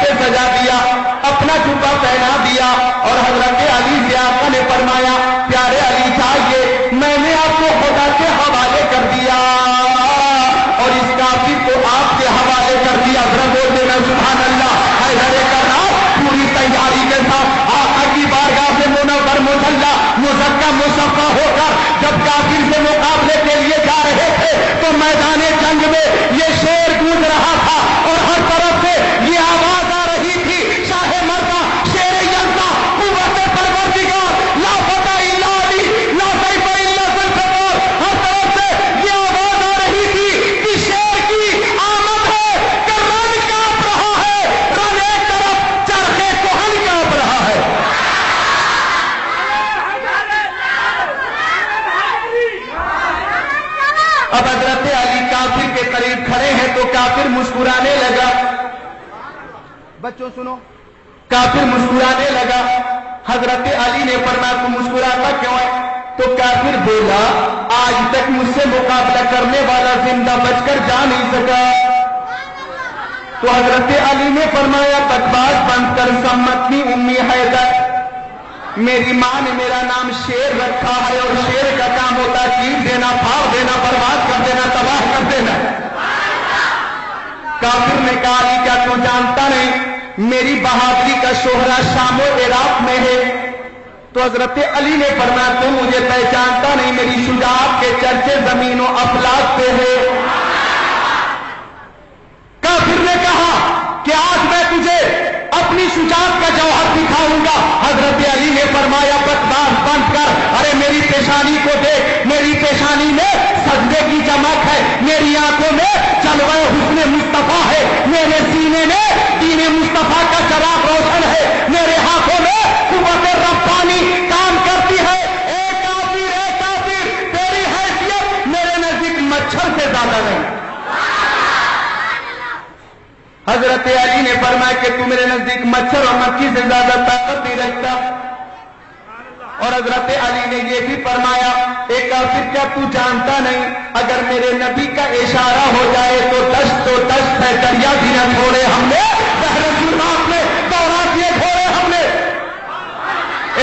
سے سجا دیا، اپنا جبہ پہنا دیا، اور حضرت علی سے آقا نے فرمایا پیارے علی چاہیے، میں نے آپ کو خدا کے حوالے کر دیا اور اس کافر کو آپ کے حوالے کر دیا۔ ذرا بول دینا سبحان اللہ۔ حیدر کرار پوری تیاری کے ساتھ آقا کی بارگاہ سے منور مصلی مزکا مصفا ہو کر جب کافر سے مقابلے کے لیے جا رہے تھے تو میدان جنگ میں یہ شیر گونج رہا تھا اور ہر طرف سے یہ آواز آ رہی تھی، شاہ مردہ شیر یزدہ قوت پروردگار لا فتح الا علی لا سیف الا ذوالفقار۔ ہر طرف سے یہ آواز آ رہی تھی کہ شیر کی آمد ہے کہ رن کانپ رہا ہے، رن ایک طرف چرخے کوہن کانپ رہا ہے۔ اب حضرت علی کافر کے قریب کھڑے ہیں تو کافر مسکرانے لگا۔ بچوں سنو، کافر مسکرانے لگا۔ حضرت علی نے فرمایا تو مسکراتا کیوں ہے؟ تو کافر بولا آج تک مجھ سے مقابلہ کرنے والا زندہ بچ کر جا نہیں سکا۔ تو حضرت علی نے فرمایا بکواس بند کر، سمتنی امی حیدر، میری ماں نے میرا نام شیر رکھا ہے اور شیر کا کام ہوتا ہے چیر دینا، پھاڑ دینا، برباد کر دینا، تباہ کر دینا۔ کافر نے کہا علی کیا تو جانتا نہیں میری بہادری کا شہرا شام و عراق میں ہے؟ تو حضرت علی نے فرمایا تو مجھے پہچانتا نہیں، میری شجاعت کے چرچے زمین و افلاک پہ ہے۔ کافر نے کہا کہ آج میں تجھے اپنی شجاعت کا جوہر دکھاؤں گا۔ حضرت علی نے فرمایا بکواس بند کر، ارے میری پیشانی کو دیکھ، میری پیشانی میں سجدے کی چمک ہے، میری آنکھوں میں جلوہ حسن مصطفیٰ ہے، میرے سینے میں دین مصطفیٰ کا چراغ روشن ہے، میرے ہاتھوں میں قوت ربانی کام کرتی ہے۔ اے کافر تیری حیثیت میرے نزدیک مچھر سے زیادہ نہیں۔ حضرت علی نے فرمایا کہ تو میرے نزدیک مچھر اور مکھی سے زیادہ طاقت نہیں رکھتا۔ اور حضرت علی نے یہ بھی فرمایا اے کافر کیا تو جانتا نہیں اگر میرے نبی کا اشارہ ہو جائے تو دشت ہے، دریا بھی نہ چھوڑے ہم نے، بحر ظلمات میں دوڑا دیے گھوڑے ہم نے۔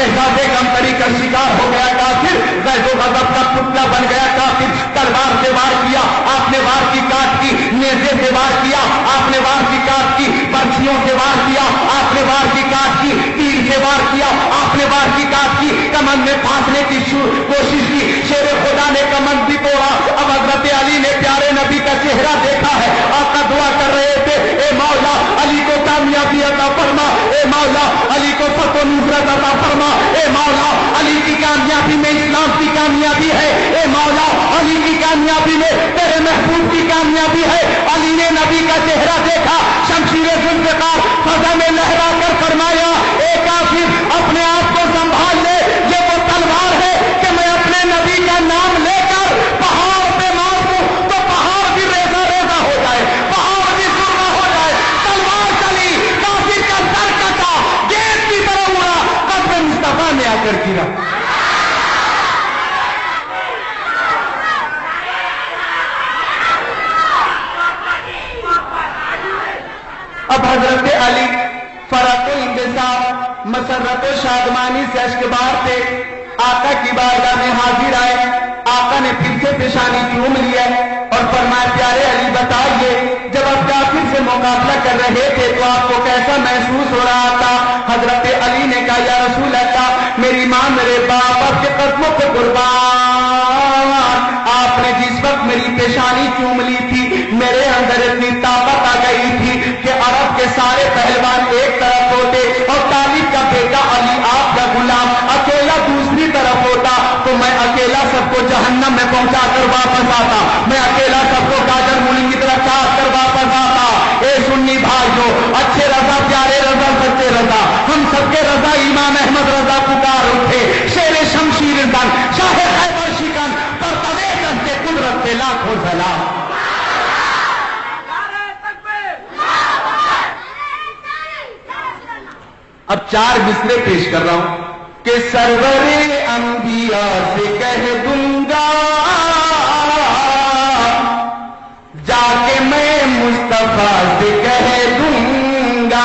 احساس کمتری کا شکار ہو گیا کافر، غیظ و غضب کا پتلا بن گیا کافر۔ تلوار سے وار کیا آپ نے، وار کی کاٹ کی، نیزے سے وار کیا آپ نے، وار کی کاٹ کی، برچھیوں سے وار کیا آپ نے، وار کی کاٹ کی، تیر سے وار کیا آپ نے، وار کی کاٹ کی، کمن میں پھانسنے کی کوشش کی، شیر خدا نے کمن بھی توڑا۔ اب حضرت علی نے پیارے نبی کا چہرہ دیکھا ہے، آقا دعا کر رہے تھے اے مولا علی کو کامیابی عطا فرما، اے مولا علی کو فتح و نصرت عطا فرما، اے مولا علی کی کامیابی میں اسلام کی کامیابی ہے، اے مولا علی کی کامیابی میں تیرے محبوب کی کامیابی ہے۔ علی نے نبی کا چہرہ دیکھا، شمشیر ذوالفقار فضا میں لہرا کر فرمایا اے کافر اپنے آپ کو سنبھال لے، یہ وہ تلوار ہے کہ میں اپنے نبی کا نام لے کر پہاڑ پہ مار دوں تو پہاڑ بھی ریزہ ریزہ ہو جائے، پہاڑ بھی سرما ہو جائے۔ تلوار چلی، کافر کا سر کٹا، گیٹ کی طرح اڑا، قدم مصطفیٰ میں آ کر گرا۔ اب حضرت علی فرح و انتصاب، مسرت و شادمانی سے اشکبار تھے، آقا کی بارگاہ میں حاضر آئے۔ آقا نے پھر سے پیشانی چوم لیا اور فرمایا پیارے علی بتائیے جب آپ کافر سے مقابلہ کر رہے تھے تو آپ کو کیسا محسوس ہو رہا تھا؟ حضرت علی نے کہا یا رسول اللہ میری ماں میرے باپ آپ کے قدموں پہ قربان، آپ نے جس وقت میری پیشانی چوم لی تھی میرے اندر اتنی طاقت آ گئی تھی کہ عرب کے سارے پہلوان ایک طرف ہوتے اور طالب کا بیٹا علی آپ کا غلام اکیلا دوسری طرف ہوتا تو میں اکیلا سب کو جہنم میں پہنچا کر واپس آتا، میں اکیلا سب کو گاجر مولی کی طرف چاٹ کر واپس آتا۔ اے سنی بھائیو، اچھے رضا پیارے رضا سچے رضا، ہم سب کے رضا امام احمد رضا پکار اٹھے، شیر شمشیر زن شاہ خیبر شکن پر طویل کے قدرت سے لاکھوں سلام۔ اب 4 مصرے پیش کر رہا ہوں کہ سرور انبیاء سے کہہ دوں گا جا کے میں مصطفیٰ سے کہہ دوں گا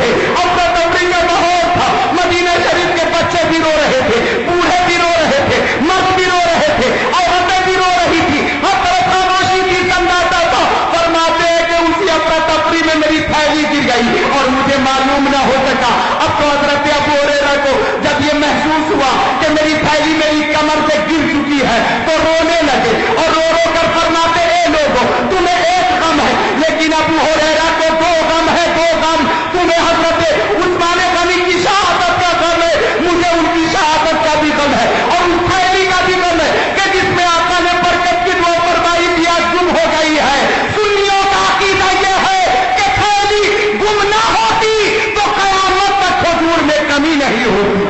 تھے. افرا تفری کا ماحول تھا. مدینہ شریف کے بچے بھی رو رہے تھے, بوڑھے بھی رو رہے تھے, مرد بھی رو رہے تھے, عورتیں بھی رو رہی تھی, ہر طرف خاموشی کی سناٹا تھا. فرماتے ہیں کہ اسی افرا تفری میں میری تھیلی گر گئی اور مجھے معلوم نہ ہو سکا. اب تو حضرت ابو ہریرہ کو جب یہ محسوس ہوا کہ میری تھیلی میری کمر سے گر چکی ہے تو رونے لگے اور رو رو کر فرماتے اے لوگوں تمہیں ایک غم ہے لیکن ابو ہریرہ کو دو غم ہے, دو غم. تمہیں حضرت عثمان غنی کی شہادت کا غم ہے, مجھے ان کی شہادت کا بھی غم ہے اور اس تھیلی کا بھی غم ہے کہ جس میں آقا نے برکت کی دعا فرمائی تھی آج گم ہو گئی ہے. سنیوں کا عقیدہ یہ ہے کہ تھیلی گم نہ ہوتی تو قیامت تک حضور میں کمی نہیں ہوتی.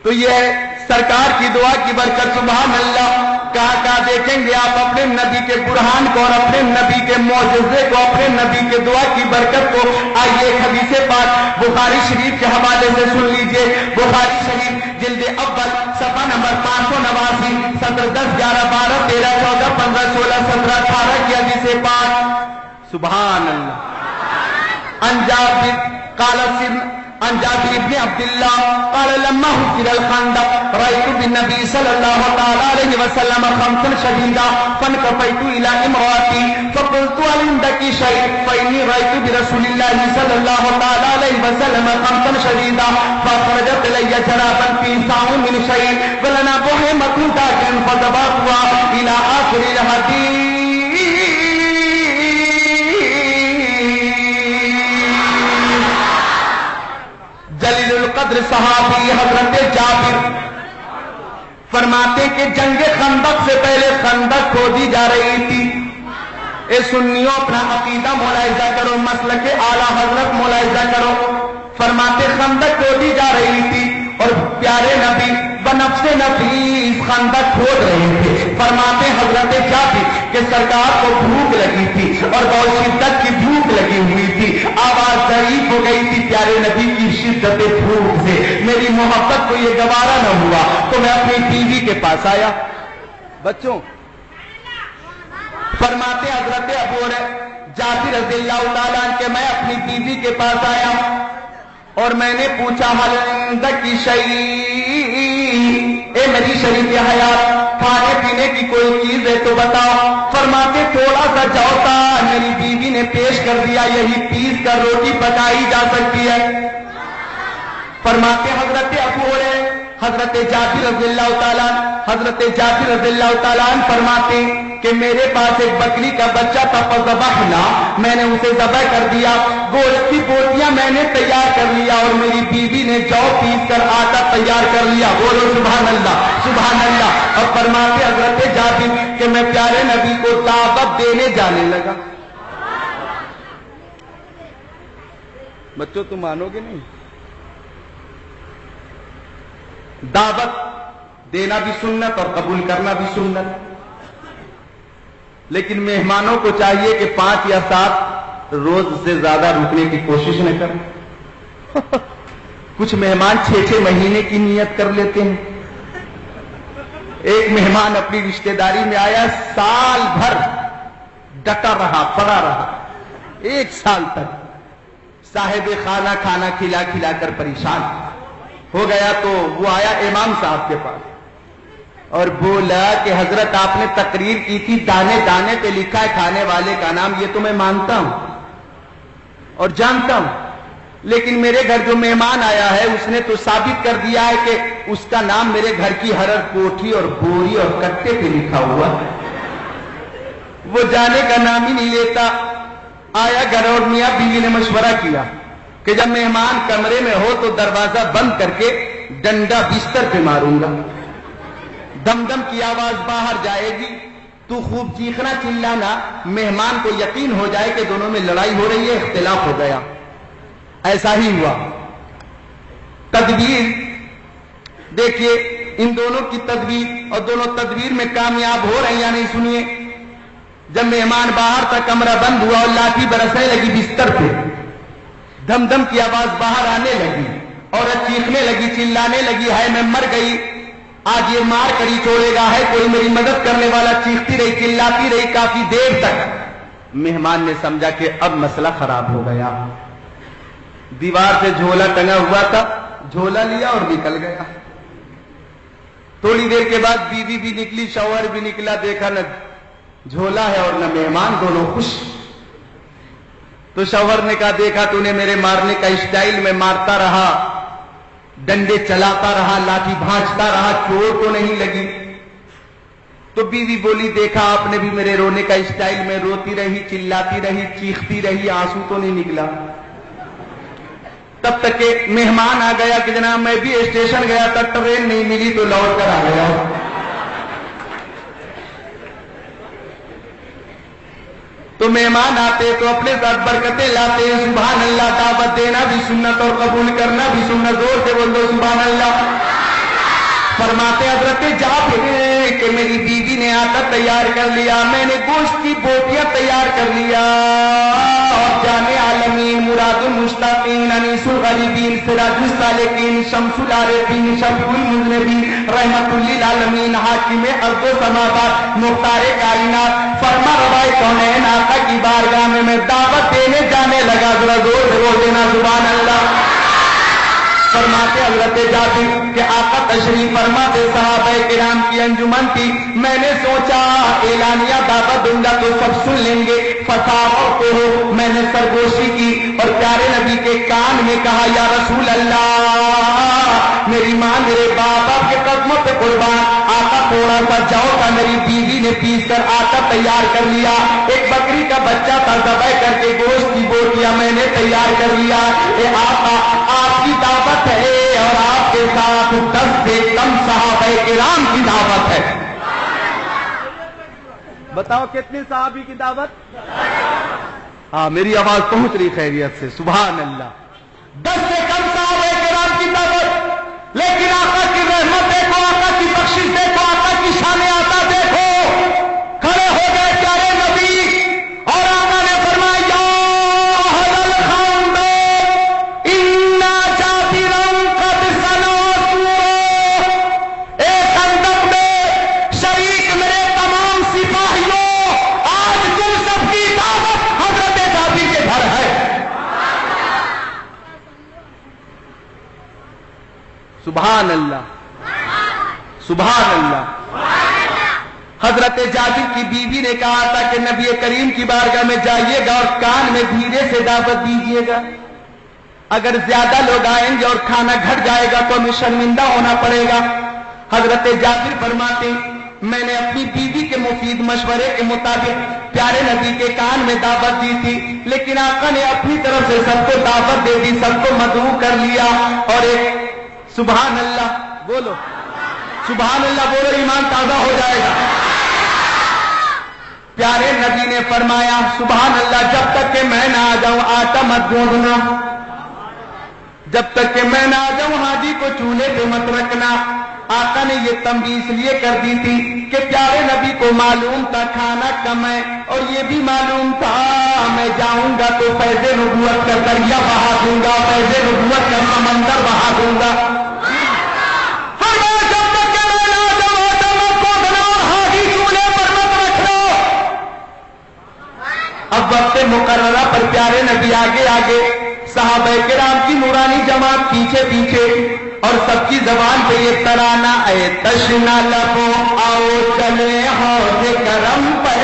تو یہ سرکار کی دعا کی برکت. سبحان اللہ. کہاں دیکھیں گے آپ اپنے نبی کے برہان کو اور اپنے نبی کے معجزے کو, اپنے نبی کے دعا کی برکت کو. آئیے ایک حدیث پاک بخاری شریف کے حوالے سے سن لیجئے. بخاری شریف جلد اول صفحہ نمبر 589, سطر 10, 11, 12, 13, 14, 15, 16, 17, 18 کی حدیث پاک. سبحان اللہ. عن جابر بن عبد الله قال لما حفر الخندق رأيت بالنبي صلى الله عليه وسلم خمسا شديدا فانكفيت إلى امرأتي فقلت هل عندك شيء فإني رأيت برسول الله صلى الله عليه وسلم خمسا شديدا فأخرجت إلي جرابا في ساع من شيء ولنا بهيمة تاكل فذبحتها إلى آخر الحديث. جلیل القدر صحابی حضرت جابر فرماتے کہ جنگ خندق سے پہلے خندق کھودی جا رہی تھی. اے سنیوں اپنا عقیدہ ملاحظہ کرو, مسلک اعلی حضرت ملاحظہ کرو. فرماتے خندق کھودی جا رہی تھی اور پیارے نبی بنفس نفیس خندق کھود رہے تھے. فرماتے حضرت جابر کہ سرکار کو بھوک لگی تھی اور بہت شدت کی بھوک لگی ہوئی تھی, آواز ضعیف ہو گئی تھی پیارے نبی کی شدت بھوک سے. میری محبت کو یہ گوارا نہ ہوا تو میں اپنی بیوی کے پاس آیا. بچوں فرماتے حضرت ابو جابر رضی اللہ تعالیٰ عنہ کہ میں اپنی بیوی کے پاس آیا اور میں نے پوچھا حل عندک شیء, اے میری شریف حیات کھانے پینے کی کوئی چیز ہے تو بتاؤ. فرماتے تھوڑا سا جو تھا میری بیوی نے پیش کر دیا, یہی پیس کر روٹی پکائی جا سکتی ہے. فرماتے حضرت جابر رضی اللہ تعالیٰ حضرت جابر رضی اللہ تعالیٰ فرماتے کہ میرے پاس ایک بکری کا بچہ تھا, فذبحنا, میں نے اسے ذبح کر دیا, گوشت کی بوٹیاں میں نے تیار کر لیا اور میری بیوی نے جو پیس کر آٹا تیار کر لیا. بولو سبحان اللہ, سبحان اللہ. اور فرماتے حضرت جابر کہ میں پیارے نبی کو دعوت دینے جانے لگا. بچوں تم مانو گے نہیں, دعوت دینا بھی سنت اور قبول کرنا بھی سنت, لیکن مہمانوں کو چاہیے کہ 5 یا 7 روز سے زیادہ رکنے کی کوشش نہ کریں. کچھ مہمان 6 مہینے کی نیت کر لیتے ہیں. ایک مہمان اپنی رشتہ داری میں آیا, سال بھر ڈٹا رہا, پڑا رہا, 1 سال تک. صاحب خانہ کھانا کھلا کھلا کر پریشان ہو گیا تو وہ آیا امام صاحب کے پاس اور بولا کہ حضرت آپ نے تقریر کی تھی, دانے دانے پہ لکھا ہے کھانے والے کا نام, یہ تو میں مانتا ہوں اور جانتا ہوں, لیکن میرے گھر جو مہمان آیا ہے اس نے تو ثابت کر دیا ہے کہ اس کا نام میرے گھر کی ہر کوٹھی اور بوری اور کٹے پہ لکھا ہوا ہے, وہ جانے کا نام ہی نہیں لیتا. آیا گھر اور میاں بیوی نے مشورہ کیا کہ جب مہمان کمرے میں ہو تو دروازہ بند کر کے ڈنڈا بستر پہ ماروں گا, دم دم کی آواز باہر جائے گی, تو خوب چیخنا چلانا, مہمان کو یقین ہو جائے کہ دونوں میں لڑائی ہو رہی ہے, اختلاف ہو گیا. ایسا ہی ہوا. تدبیر دیکھیے ان دونوں کی تدبیر, اور دونوں تدبیر میں کامیاب ہو رہے ہیں یا نہیں سنیے. جب مہمان باہر تک کمرہ بند ہوا اور لاٹھی برسنے لگی بستر پہ, دھم دم کی آواز باہر آنے لگی, عورت چیخنے لگی, چلانے لگی, ہے میں مر گئی. آج یہ مار کری چھوڑے گا، ہے کوئی میری مدد کرنے والا؟ چیختی رہی، چلاتی رہی کافی دیر تک۔ مہمان نے سمجھا کہ اب مسئلہ خراب ہو گیا، دیوار سے جھولا ٹنگا ہوا تھا، جھولا لیا اور نکل گیا۔ تھوڑی دیر کے بعد بیوی بھی نکلی، شوہر بھی نکلا، دیکھا نہ جھولا ہے اور نہ مہمان، دونوں خوش۔ تو شوہر نے کہا دیکھا تو نے میرے مارنے کا اسٹائل، میں مارتا رہا، ڈنڈے چلاتا رہا، لاٹھی بھانجتا رہا، چوٹ تو نہیں لگی۔ تو بیوی بولی دیکھا آپ نے بھی میرے رونے کا اسٹائل، میں روتی رہی، چلاتی رہی، چیختی رہی، آنسو تو نہیں نکلا۔ تب تک کہ مہمان آ گیا کہ جناب میں بھی اسٹیشن گیا تھا، ٹرین نہیں ملی تو لوٹ کر آ گیا۔ تو مہمان آتے تو اپنے ساتھ برکتیں لاتے، سبحان اللہ۔ دعوت دینا بھی سنت اور قبول کرنا بھی سنت، زور سے بول دو سبحان اللہ۔ فرماتے حضرت جابر کہ میری بیوی نے آٹا تیار کر لیا، میں نے گوشت کی بوٹیاں تیار کر لیا، اور جامع عالمین، مراد المشتاقین، انیس الغریبین، سراج السالکین، شمس العارفین، شفیع المذنبین، رحمت للعالمین، حاکم ارض و سماوات، مختار کائنات، فرما روائے کونین، آقا کی بارگاہ میں دعوت دینے جانے لگا۔ ذرا زور سے بول دینا سبحان اللہ۔ فرماتے حضرت جابر کہ آقا تشریف فرماتے، صحابہ کرام کی انجمن تھی، میں نے سوچا اعلانیہ دعوت دوں گا تو سب سن لیں گے، فصاحت ہو، میں نے سرگوشی کی اور پیارے نبی کے کان میں کہا یا رسول اللہ، میری ماں میرے باپ آپ کے قدموں پہ قربان، آقا تھوڑا سا جاؤ تھا، میری بیوی نے پیس کر آٹا تیار کر لیا، ایک بکری کا بچہ تھا، ذبح کر کے گوشت کی بوٹیاں میں نے تیار کر لیا، اے آقا آپ کی دعوت ہے اور آپ کے ساتھ 10 سے کم صحابہ کرام کی دعوت ہے۔ بتاؤ کتنے صحابی کی دعوت؟ ہاں میری آواز پہنچ رہی خیریت سے، سبحان اللہ۔ 10 سے کم صحابہ کرام کی دعوت، لیکن آقا کی رحمت دیکھو، آقا کی بخشش دیکھو، آقا کی شان عطا دیکھو۔ کھڑے ہو گئے پیارے نبی اور آقا نے فرمایا سبحان اللہ، سبحان اللہ۔ حضرت جابر کی بیوی نے کہا تھا کہ نبی کریم کی بارگاہ میں جائیے گا اور کان میں دھیرے سے دعوت دیجیے گا، اگر زیادہ لوگ آئیں گے اور کھانا گھٹ جائے گا تو ہمیں شرمندہ ہونا پڑے گا۔ حضرت جابر فرماتے میں نے اپنی بیوی کے مفید مشورے کے مطابق پیارے نبی کے کان میں دعوت دی تھی، لیکن آقا نے اپنی طرف سے سب کو دعوت دے دی، سب کو مدعو کر لیا، اور ایک سبحان اللہ بولو، سبحان اللہ بولو، ایمان تازہ ہو جائے گا۔ پیارے نبی نے فرمایا سبحان اللہ، جب تک کہ میں نہ آ جاؤں آٹا مت گوندھنا، جب تک کہ میں نہ آ جاؤں حاجی کو چولہے پہ مت رکھنا۔ آقا نے یہ تنبیہ اس لیے کر دی تھی کہ پیارے نبی کو معلوم تھا کھانا کم ہے، اور یہ بھی معلوم تھا میں جاؤں گا تو فیض نبوت کا دریا بہا دوں گا، فیض نبوت کا سمندر بہا دوں گا۔ اب وقت مقررہ پر پیارے نبی آگے آگے، صحابہ کرام کی نورانی جماعت پیچھے پیچھے، اور سب کی زبان پہ یہ ترانہ، اے تشنا لبوں آؤ چلے حوض کرم پہ،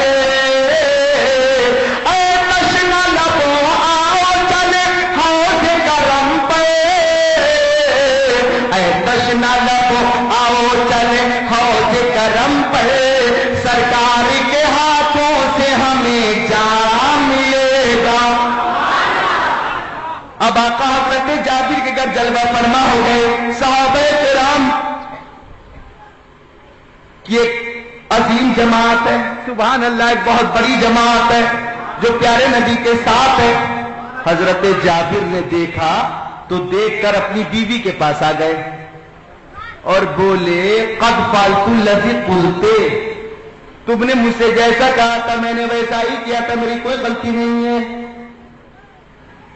اے تشنا لبوں آؤ چلے حوض کرم پہ، اے تشنا لبوں آؤ چلے حوض کرم پہ، سرکار کے ہاتھوں سے ہمیں جام ملے گا۔ اب آقا حضرت جابر کے گھر جلوہ فرما ہو گئے، صحابہ کرام کی ایک عظیم جماعت ہے، سبحان اللہ، ایک بہت بڑی جماعت ہے جو پیارے نبی کے ساتھ ہے۔ حضرت جابر نے دیکھا تو دیکھ کر اپنی بیوی کے پاس آ گئے اور بولے قد فعلت الذی قلت، تم نے مجھ سے جیسا کہا تھا میں نے ویسا ہی کیا تھا، میری کوئی غلطی نہیں ہے۔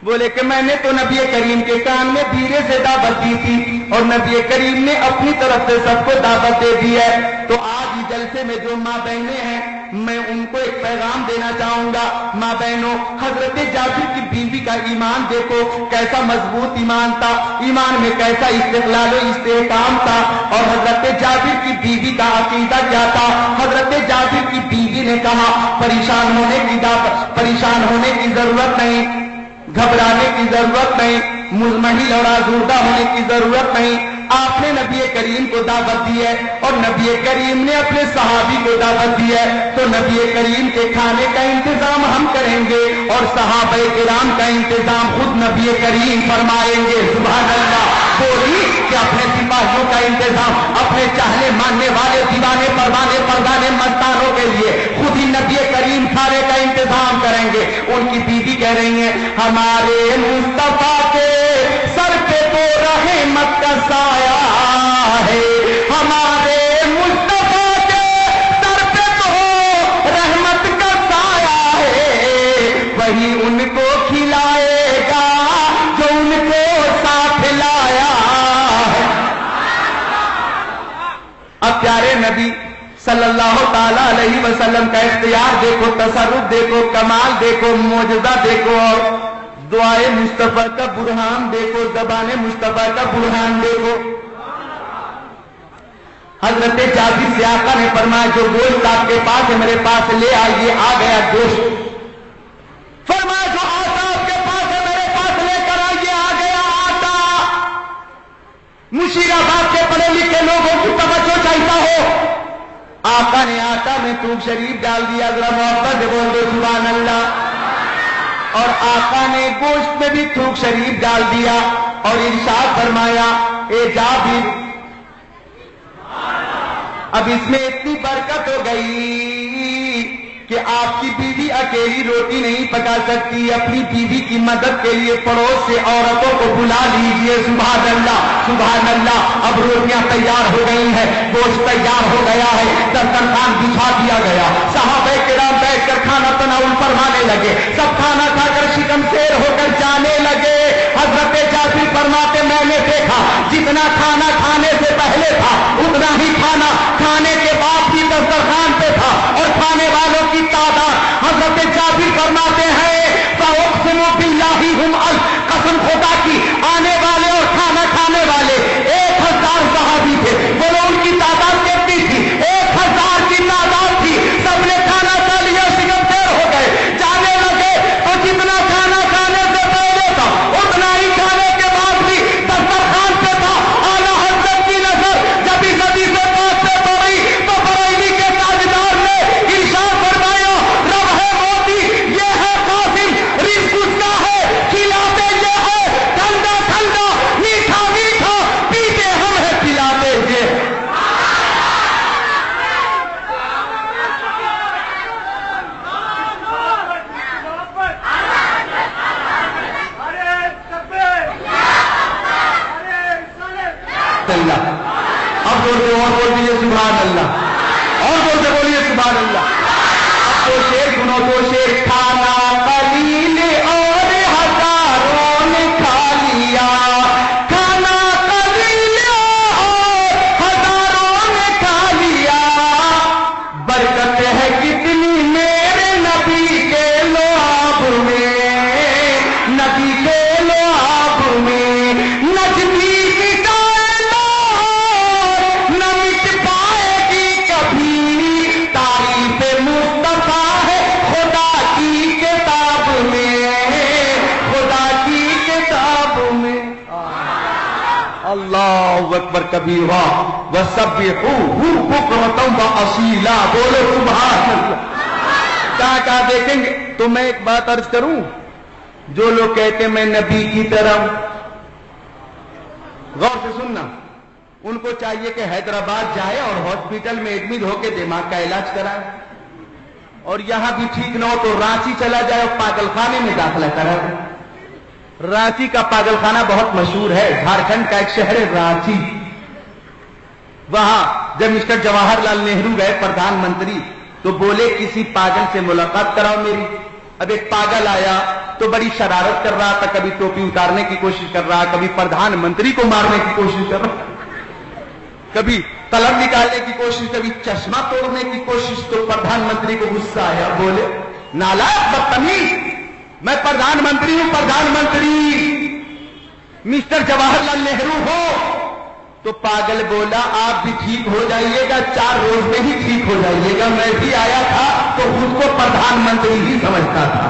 بولے کہ میں نے تو نبی کریم کے کان میں دھیرے سے دعوت دی تھی اور نبی کریم نے اپنی طرف سے سب کو دعوت دے دی ہے، تو آج ہی جلسے میں جو ماں بہنیں ہیں میں ان کو ایک پیغام دینا چاہوں گا۔ ماں بہنوں، حضرت جابر کی بیوی کا ایمان دیکھو کیسا مضبوط ایمان تھا، ایمان میں کیسا استقلال و استحکام تھا، اور حضرت جابر کی بیوی کا عقیدہ کیا تھا۔ حضرت جابر کی بیوی نے کہا پریشان ہونے کی ضرورت نہیں، گھبرانے کی ضرورت نہیں، مزمحل اور آزردہ ہونے کی ضرورت نہیں، آپ نے نبی کریم کو دعوت دی ہے اور نبی کریم نے اپنے صحابی کو دعوت دی ہے، تو نبی کریم کے کھانے کا انتظام ہم کریں گے اور صحابہ کرام کا انتظام خود نبی کریم فرمائیں گے۔ سبحان اللہ۔ بولی کہ اپنے سپاہیوں کا انتظام اپنے چاہنے ماننے والے دیوانے پردانے مستانوں کے لیے خود ہی نبی کریم کھانے کا انتظام کریں گے۔ ان کی بیوی کہہ رہی ہیں ہمارے مصطفیٰ کے سر پہ تو رحمت کا سایہ ہے، ہمارے مصطفیٰ کے سر پہ تو رحمت کا سایہ ہے، وہی ان کو کھلائے گا جو ان کو ساتھ لایا ہے۔ اب پیارے نبی صلی اللہ تعالی علیہ وسلم کا اختیار دیکھو، تصرف دیکھو، کمال دیکھو، معجزہ دیکھو، اور دعائے مصطفیٰ کا برہان دیکھو، زبان مصطفیٰ کا برہان دیکھو۔ حضرت جابر سے آقا نے فرمایا جو گوشت آپ کے پاس ہے میرے پاس لے آئیے، آ گیا گوشت۔ فرمایا جو آٹا آپ کے پاس ہے میرے پاس لے کر آئیے، آ گیا آٹا۔ مشیرآباد کے پڑھے لکھے لوگوں کی توجہ چاہتا ہو، آقا نے آٹا میں تھوک شریف ڈال دیا، ذرا محبت سے بول دو سبحان اللہ۔ اور آقا نے گوشت میں بھی تھوک شریف ڈال دیا اور ارشاد فرمایا اے جابر، اب اس میں اتنی برکت ہو گئی کہ آپ کی بیوی اکیلی روٹی نہیں پکا سکتی، اپنی بیوی کی مدد کے لیے پڑوس سے عورتوں کو بلا لیجئے۔ سبحان اللہ سبحان اللہ۔ اب روٹیاں تیار ہو گئی ہیں، گوشت تیار ہو گیا ہے، دسترخوان بچھا دیا گیا، صحابہ کرام بیٹھ کر کھانا تناول فرمانے لگے، سب کھانا کھا کر شکم سیر ہو کر جانے لگے۔ حضرت جابر فرماتے میں نے دیکھا جتنا کھانا کھانے سے پہلے تھا اتنا ہی کھانا کھانے کے بعد بھی دسترخوان پہ تھا، اور کھانے والوں کی تعداد حضرت جابر فرماتے ہیں فاقسم باللہ ہم قسم خدا کی آنے والے اور کھانا کھانے والے 1000 صحابی تھے۔ بولو ان کی تعداد کتنی تھی؟ 1000 کی تعداد تھی۔ سب نے کھانا کھا لیا، شکم سیر ہو گئے، جانے لگے، تو جتنا کھانا کھانے سے پہلے تھا اتنا ہی کھانے کے بعد بھی دسترخوان پہ تھا۔ اعلیٰ حضرت کی نظر جب اس حدیث پاک سے پڑی تو بریلی کے تاجدار نے ارشاد فرمایا رب ہے موتی، یہ ہے قاسم، رزق اس کا ہے، کھلاتے یہ ہے، ٹھنڈا ٹھنڈا میٹھا میٹھا، پیتے ہم ہیں پلاتے یہ۔ اللہ اب زور سے اور بول دیجیے سبحان اللہ، اور زور سے بولیے سبحان اللہ۔ اب تو شیر سنو، تو شیر کھانا قلیل اور ہزاروں نے کھا لیا، کھانا قلیل اور ہزاروں نے کھا لیا، برکت ہے کتنی میرے نبی کے لعاب میں، نبی کے لعاب میں، نجمی اللہ اکبر کبیرہ وسبحوہ بکرۃ واصیلا۔ بولو سبحان اللہ۔ کہاں دیکھیں گے؟ تو میں ایک بات عرض کروں، جو لوگ کہتے ہیں میں نبی کی طرح، غور سے سننا، ان کو چاہیے کہ حیدرآباد جائے اور ہاسپٹل میں ایڈمٹ ہو کے دماغ کا علاج کرائے، اور یہاں بھی ٹھیک نہ ہو تو رانچی چلا جائے اور پاگل خانے میں داخلہ کرائے۔ رانچی کا پاگل خانہ بہت مشہور ہے، جھارکھنڈ کا ایک شہر ہے رانچی۔ وہاں جب مسٹر جواہر لال نہرو گئے پردھان منتری تو بولے کسی پاگل سے ملاقات کراؤ میری۔ اب ایک پاگل آیا، تو بڑی شرارت کر رہا تھا، کبھی ٹوپی اتارنے کی کوشش کر رہا، کبھی پردھان منتری کو مارنے کی کوشش کر رہا، کبھی قلم نکالنے کی کوشش، کبھی چشمہ توڑنے کی کوشش. تو پردھان منتری کو غصہ آیا، بولے نالائق بدتمیز، میں پردھان منتری ہوں، پردھان منتری مسٹر جواہر لال نہرو ہو. تو پاگل بولا آپ بھی ٹھیک ہو جائیے گا، 4 روز میں ہی ٹھیک ہو جائیے گا. میں بھی آیا تھا تو خود کو پردھان منتری ہی سمجھتا تھا.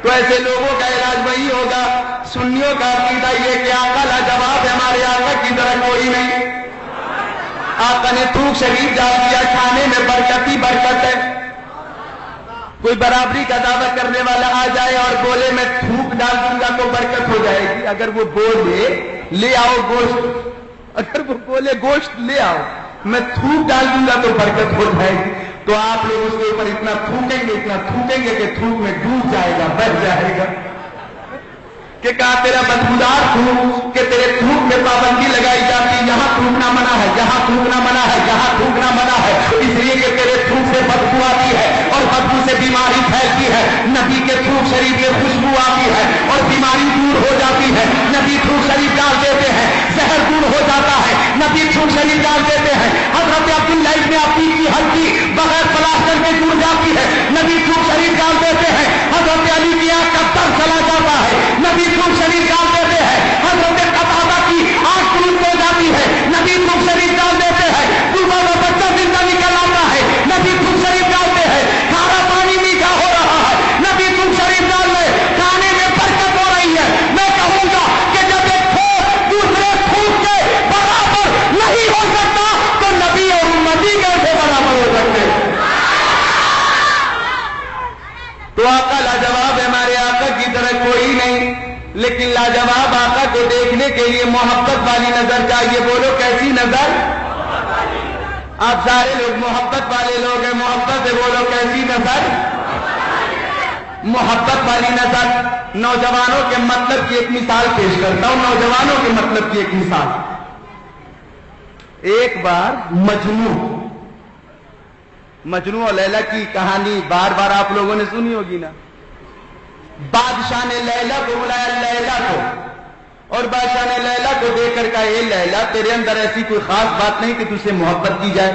تو ایسے لوگوں کا علاج وہی ہوگا. سنیوں کا عقیدہ یہ کہ آقا لاجواب ہے، ہمارے آقا کی طرح کوئی نہیں. آقا نے تھوک شریف ڈال دیا، کھانے میں برکت ہی برکت ہے. کوئی برابری کا دعویٰ کرنے والا آ جائے اور بولے میں تھوک ڈال دوں گا تو برکت ہو جائے گی. اگر وہ بولے لے آؤ گوشت، اگر وہ بولے گوشت لے آؤ، میں تھوک ڈال دوں گا تو برکت ہو جائے گی. تو آپ لوگ اس کے اوپر اتنا تھوکیں گے کہ تھوک میں ڈوب جائے گا، بچ جائے گا. کہ کہا تیرا بدبودار تھوک، کہ تیرے تھوک میں پابندی لگائی جاتی، یہاں تھوکنا منع ہے، یہاں تھوکنا منع ہے، یہاں تھوکنا منع ہے، اس لیے کہ تیرے تھوک سے بدبو آتی ہے اور بدبو سے بیماری پھیلتی ہے. نبی کے تھوک شریف میں خوشبو آتی ہے اور بیماری دور ہو جاتی ہے. نبی تھوک شریف ڈال دیتے ہیں، زہر دور ہو جاتا ہے. نبی تھوک شریف ڈال دیتے ہیں، حضرت عبداللہ ابن عقیل کی ہڈی بغیر پلاسٹر کے ٹوٹ جاتی ہے. نبی تھوک شریف ڈال دیتے ہیں، حضرت علی کی آنکھ کا درد چلا جاتا ہے. نبی تھوک شریف ڈال دیتے ہیں، حضرت قتادہ کی آنکھ ٹوٹ ہو جاتی ہے. نبی تھوک شریف ڈال دیتے ہیں، ڈوبا ہوا بچہ زندہ نکل آتا ہے. نبی تھوک شریف ڈالتے ہیں، کھارا پانی میٹھا ہو رہا ہے. نبی تھوک شریف ڈال لے، کھانے میں برکت ہو رہی ہے. میں کہوں گا کہ جب ایک تھوک دوسرے تھوک کے برابر نہیں ہو سکتا تو نبی اور امتی کیسے برابر ہو سکتے؟ تو آقا لاجواب ہے، ہمارے آقا کی طرح کوئی نہیں. لیکن لاجواب آقا کو دیکھنے کے لیے محبت والی نظر چاہیے. بولو کیسی نظر؟ آپ سارے لوگ محبت والے لوگ ہیں، محبت ہے، بولو کیسی نظر؟ محبت والی نظر. نوجوانوں کے مطلب کی ایک مثال پیش کرتا ہوں، نوجوانوں کے مطلب کی ایک مثال. ایک بار مجنو اور لیلا کی کہانی بار بار آپ لوگوں نے سنی ہوگی نا. بادشاہ نے لیلا کو بلایا، لیلا کو، اور بادشاہ نے لیلا کو دیکھ کر کہا اے لیلا تیرے اندر ایسی کوئی خاص بات نہیں کہ تجھ سے محبت کی جائے.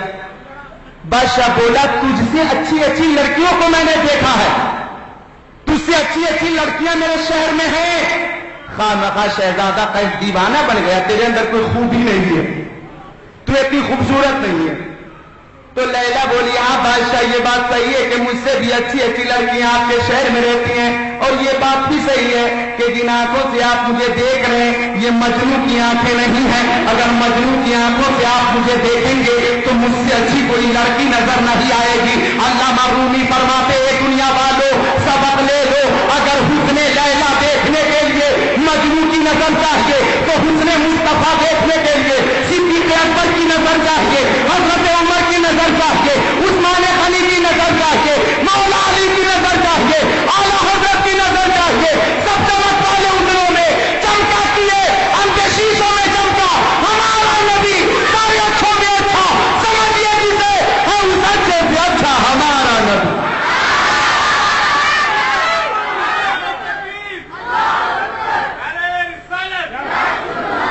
بادشاہ بولا تجھ سے اچھی اچھی لڑکیوں کو میں نے دیکھا ہے، تجھ سے اچھی اچھی لڑکیاں میرے شہر میں ہیں. خواہ شہزادہ کا دیوانہ بن گیا، تیرے اندر کوئی خوبی نہیں ہے، تو اتنی خوبصورت نہیں ہے. تو لیلا بولی ہاں بادشاہ یہ بات صحیح ہے کہ مجھ سے بھی اچھی اچھی لڑکیاں آپ کے شہر میں رہتی ہیں، اور یہ بات بھی صحیح ہے کہ جن آنکھوں سے آپ مجھے دیکھ رہے ہیں یہ مجنو کی آنکھیں نہیں ہیں. اگر مجنو کی آنکھوں سے آپ مجھے دیکھیں گے تو مجھ سے اچھی کوئی لڑکی نظر نہیں آئے گی. علامہ رومی فرماتے ہیں دنیا والوں سبق لے لو، اگر حسن لیلا دیکھنے کے لیے مجنو کی نظر چاہیے تو حسن مصطفیٰ دیکھنے کے لیے صدیق اکبر کی نظر چاہیے، حضرت عمر کی نظر چاہیے، عثمان غنی کی نظر چاہیے، مولا علی کی نظر چاہیے، اعلیٰ حضرت کی نظر چاہیے. سب چمک والے اتروں میں چمکا کیے، اندھے شیشوں میں چمکا ہمارا نبی، سارے اچھوں میں اچھا، سمجھیے جسے ہم سچے سے اچھا ہمارا نبی.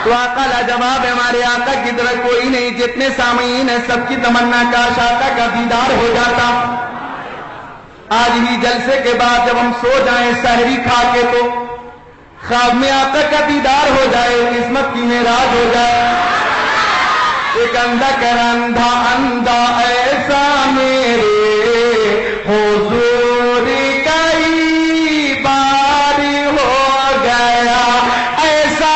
تو آقا لاجواب ہے، ہمارے آقا کی طرح کوئی نہیں. جتنے سامعین ہیں سب کی تمنا کاش آقا کا دیدار ہو جاتا. آج ہی جلسے کے بعد جب ہم سو جائیں سحری کھا کے تو خواب میں آقا کا دیدار ہو جائے، قسمت کی معراج ہو جائے. ایک اندھا کر اندھا اندھا ایسا میرے حضور کئی بار ہو گیا، ایسا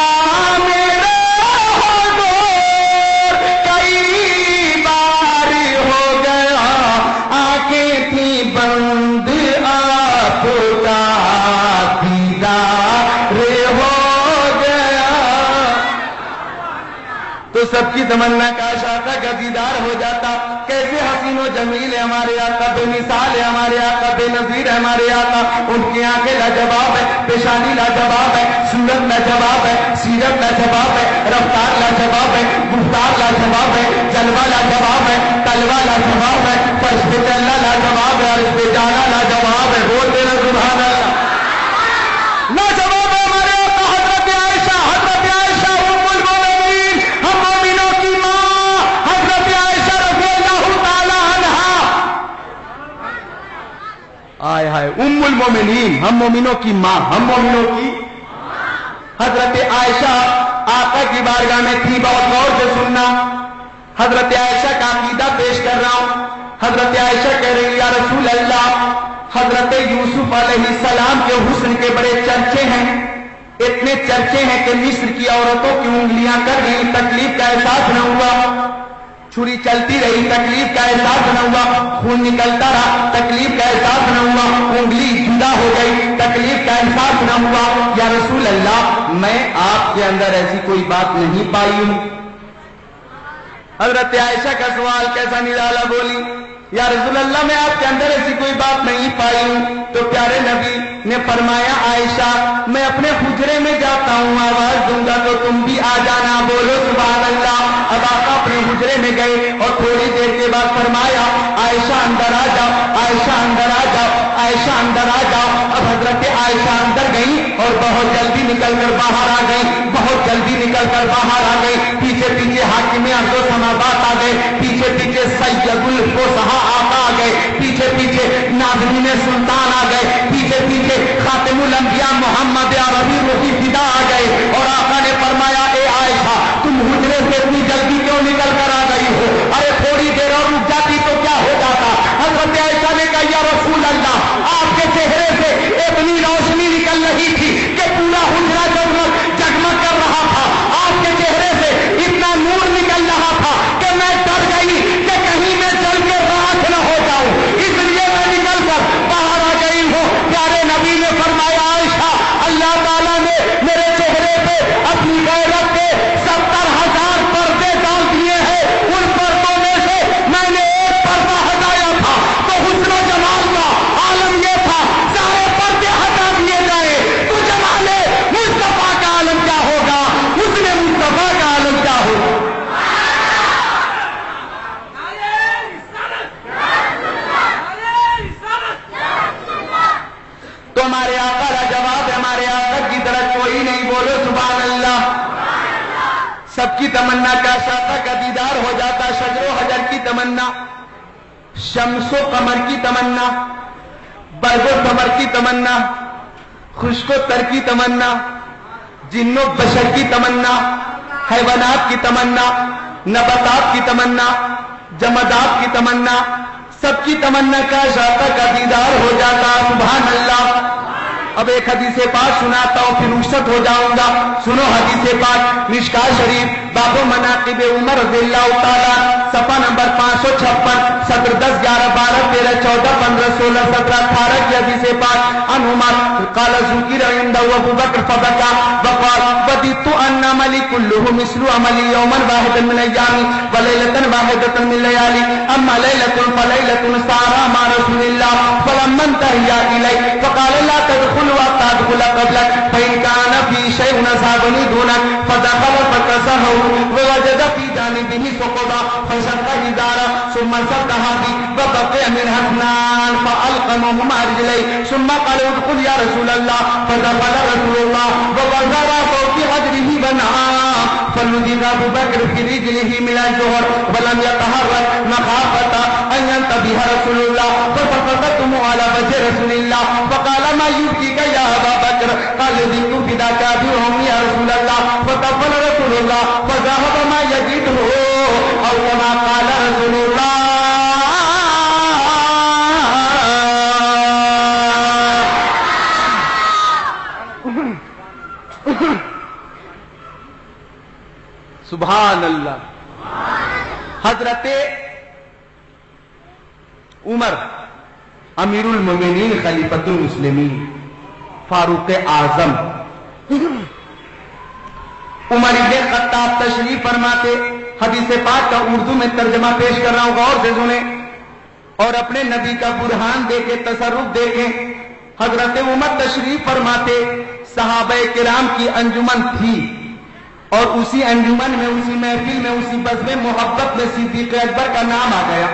تو سب کی تمنا کاش آقا کا دیدار ہو جاتا. کیسے حسین و جمیل ہے ہمارے آقا، بے مثال ہے ہمارے آقا، بے نظیر ہے ہمارے آقا. ان کی آنکھیں لاجواب ہے، پیشانی لاجواب ہے، صورت لاجواب ہے، سیرت لاجواب ہے، رفتار لاجواب ہے، گفتار لاجواب ہے، جلوہ لاجواب ہے، تلوہ لاجواب ہے، فرش پہ چلنا لاجواب ہے، اور اس پہ جانا لاجواب ہے. بولتے نا سبحان اللہ. آئے ہائے ام المومنین، ہم مومنوں کی ماں، ہم مومنوں کی حضرت عائشہ آقا کی بارگاہ میں تھی. بہت غور سے سننا، حضرت عائشہ کا عقیدہ پیش کر رہا ہوں. حضرت عائشہ کہہ رہی یا رسول اللہ، حضرت یوسف علیہ السلام کے حسن کے بڑے چرچے ہیں، اتنے چرچے ہیں کہ مصر کی عورتوں کی انگلیاں کر گئی، تکلیف کا احساس نہ ہوا. چھری چلتی رہی، تکلیف کا احساس نہ ہوا. خون نکلتا رہا، تکلیف کا احساس نہ ہوا. انگلی جدا ہو گئی، تکلیف کا احساس نہ ہوا. یا رسول اللہ، میں آپ کے اندر ایسی کوئی بات نہیں پائی ہوں. حضرت عائشہ کا سوال کیسا نرالا، بولی یا رسول اللہ میں آپ کے اندر ایسی کوئی بات نہیں پائی ہوں. تو پیارے نبی نے فرمایا عائشہ میں اپنے حجرے میں جاتا ہوں، آواز دوں گا تو تم بھی آ جانا. بولو سبحان اللہ. اب آقا اپنے حجرے میں گئے اور تھوڑی دیر کے بعد فرمایا عائشہ اندر آ جاؤ، عائشہ اندر آ جاؤ، عائشہ اندر آ جاؤ. اب حضرت عائشہ اندر گئی اور بہت جلدی نکل کر باہر آ گئی، بہت جلدی نکل کر باہر آ گئی. پیچھے پیچھے حاکم ارض و سماوات آ گئے، پیچھے پیچھے سید الفصحاء آقا آ گئے، پیچھے پیچھے ناظرین سلطان آ گئے، پیچھے پیچھے خاتم الانبیاء محمد عربی روحی فدا آ گئے. اور آقا نے فرمایا اے عائشہ تم حجرے سے اتنی جلدی کیوں نکل کر آ گئی ہو؟ ارے تھوڑی دیر اور رک جاتی تو کیا ہو جاتا. حضرت عائشہ نے کہا یا رسول اللہ، آپ کے چہرے سے اتنی روشنی نکل رہی تھی کہ پورا حجرہ جگمگ کر رہا تھا. آپ کے چہرے سے اتنا نور نکل رہا تھا کہ میں ڈر گئی کہ کہیں میں جل کے راکھ نہ ہو جاؤں، اس لیے میں نکل کر باہر آ گئی ہوں. پیارے نبی نے فرمایا عائشہ اللہ تعالیٰ نے میرے چہرے پہ اپنی غیرت کے 70,000 پردے ڈال دیے ہیں. ان پردوں میں سے میں نے ایک پردہ ہٹایا تھا تو حسن و جمال کا عالم یہ تھا، سارے پردے ہٹا دیے جائے تو جمال مصطفیٰ کا عالم کیا ہوگا، حسن مصطفیٰ کا عالم کیا ہوگا. تو ہمارے آقا کا جواب ہے ہمارے آقا کی طرح کوئی نہیں. بولو سبحان اللہ. سب کی تمنا کا شاطا کا دیدار ہو جاتا، شجر و حجر کی تمنا، شمس و قمر کی تمنا، برگ و ثمر کی تمنا، خشک و تر کی تمنا، جن و بشر کی تمنا، حیوانات کی تمنا، نباتات کی تمنا، جمادات کی تمنا، سب کی تمنا کا شاطا کا دیدار ہو جاتا. سبحان اللہ. اب ایک حدیث پاک سناتا ہوں پھر رخصت ہو جاؤں گا. سنو حدیث پاک مشکاۃ شریف باب مناقب عمر رضی اللہ تعالیٰ، صفحہ نمبر 556، صدر 10 11 12 13 14 15 16 17 18 کی حدیث پاک. عن عمر قال ذکر عنده ابو بکر فبكى وقال وددت ان عملي كله مثل عملي يوما واحدا من ايام وليله واحده من ليالي اما ليله فليله سار مع رسول الله فلما انتهى اليه فقال لا تدخل وتدخل قبلك فإن كان في شيء نزاغني دونك فدخل فكسره ووجد في جانبه ثقبا فشق إزاره ثم سدها بي وبقي منها 2 فألقمهما رجليه ثم قال ادخل يا رسول الله فدخل رسول الله ووضع فوق حجره ونعى فلدغ أبو بكر في رجله من الجهر ولم يتحرك مخافة أن ينتبه رسول الله فسقطتم على وجه رسول الله فقال ما يبكيك يا أبا بكر قال ذكر فداك أبيهم يا رسول الله فتفل رسول الله فذهب ما يجده أو كما قال رسول الله. سبحان اللہ. حضرت عمر امیر المومنین خلیفۃ المسلمین فاروق اعظم عمر ابن خطاب تشریف فرماتے. حدیث پاک کا اردو میں ترجمہ پیش کر رہا ہوں، غور سے سنیں اور اپنے نبی کا برہان دیکھیں، تصرف دیکھیں. حضرت عمر تشریف فرماتے. صحابہ کرام کی انجمن تھی اور اسی انجمن میں، اسی محفل میں، اسی بزم محبت میں صدیق اکبر کا نام آ گیا.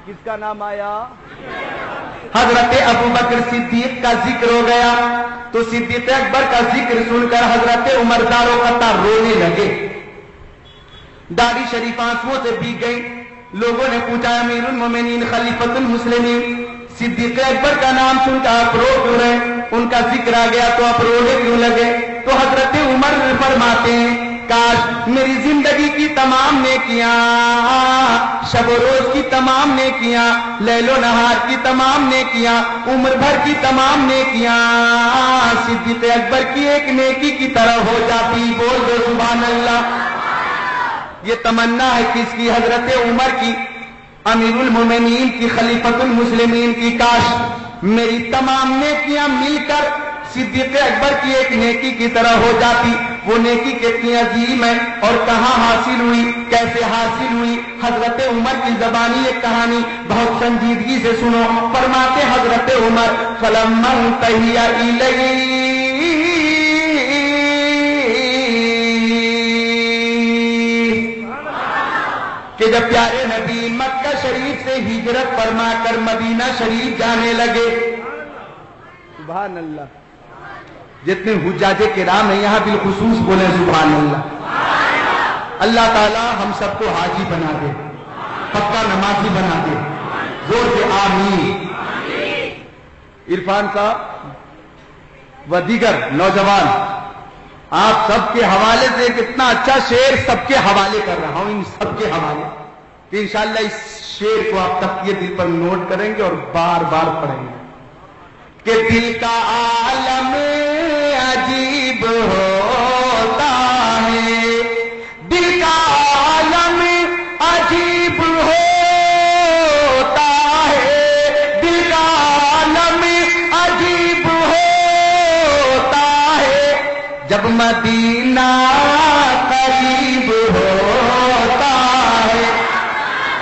کس کا نام آیا؟ حضرت ابو بکر صدیق کا ذکر ہو گیا. تو صدیق اکبر کا ذکر سن کر حضرت عمر دارو قطار رونے لگے، داڑھی شریف آنسوؤں سے بھیگ گئی. لوگوں نے پوچھا امیر المومنین خلیفۃ المسلمین صدیق اکبر کا نام سن کر آپ رو کیوں رہے؟ ان کا ذکر آ گیا تو آپ رونے کیوں لگے؟ تو حضرت عمر فرماتے ہیں کاش میری زندگی کی تمام نیکیاں، شب و روز کی تمام نیکیاں، لیل و نہار کی تمام نیکیاں، عمر بھر کی تمام نیکیاں صدیق اکبر کی ایک نیکی کی طرح ہو جاتی۔ بول دو سبحان اللہ۔ یہ تمنا ہے کس کی؟ حضرت عمر کی، امیر المومنین کی، خلیفۃ المسلمین کی۔ کاش میری تمام نیکیاں مل کر صدیق اکبر کی ایک نیکی کی طرح ہو جاتی۔ وہ نیکی کتنی عظیم ہے اور کہاں حاصل ہوئی، کیسے حاصل ہوئی؟ حضرت عمر کی زبانی ایک کہانی بہت سنجیدگی سے سنو۔ فرماتے حضرت عمر فلما انتہی الیہ کہ جب پیارے نبی مکہ شریف سے ہجرت فرما کر مدینہ شریف جانے لگے، سبحان اللہ، جتنے حجاج کرام ہیں یہاں بالخصوص بولیں سبحان اللہ۔ اللہ تعالی ہم سب کو حاجی بنا دے، پکا نمازی بنا دے، زور سے آمین۔ عرفان صاحب و دیگر نوجوان، آپ سب کے حوالے سے ایک اتنا اچھا شعر سب کے حوالے کر رہا ہوں، ان سب کے حوالے کہ انشاءاللہ اس شعر کو آپ تقیہ دل پر نوٹ کریں گے اور بار بار پڑھیں گے کہ دل کا عالم عجیب ہوتا ہے، دل کا عالم عجیب ہوتا ہے، دل کا عالم عجیب ہوتا ہے جب مدینہ قریب ہوتا ہے،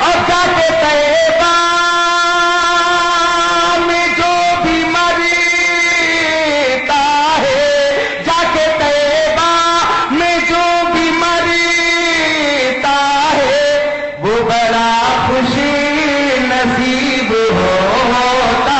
اور جا کے طیبہ میں جو بھی مرتا ہے، جا کے طیبہ میں جو بھی مرتا ہے وہ بڑا خوش نصیب ہوتا۔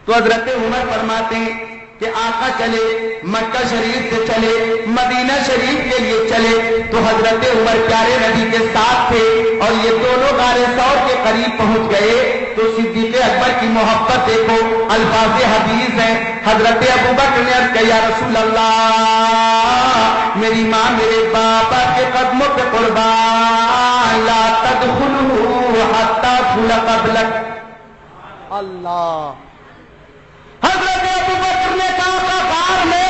تو حضرت عمر فرماتے ہیں کہ آقا چلے، مکہ شریف سے چلے، مدینہ شریف کے لیے چلے تو حضرت عمر پیارے نبی کے ساتھ تھے اور یہ دونوں غار ثور کے قریب پہنچ گئے تو صدیق اکبر کی محبت دیکھو، الفاظ حدیث ہیں۔ حضرت ابوبکر نے عرض کیا یا رسول اللہ، میری ماں میرے بابا کے قدموں پہ قربان، لا تدخلوا حتی ادخل قبلک۔ اللہ، حضرت ابوبکر نے کہا غار میں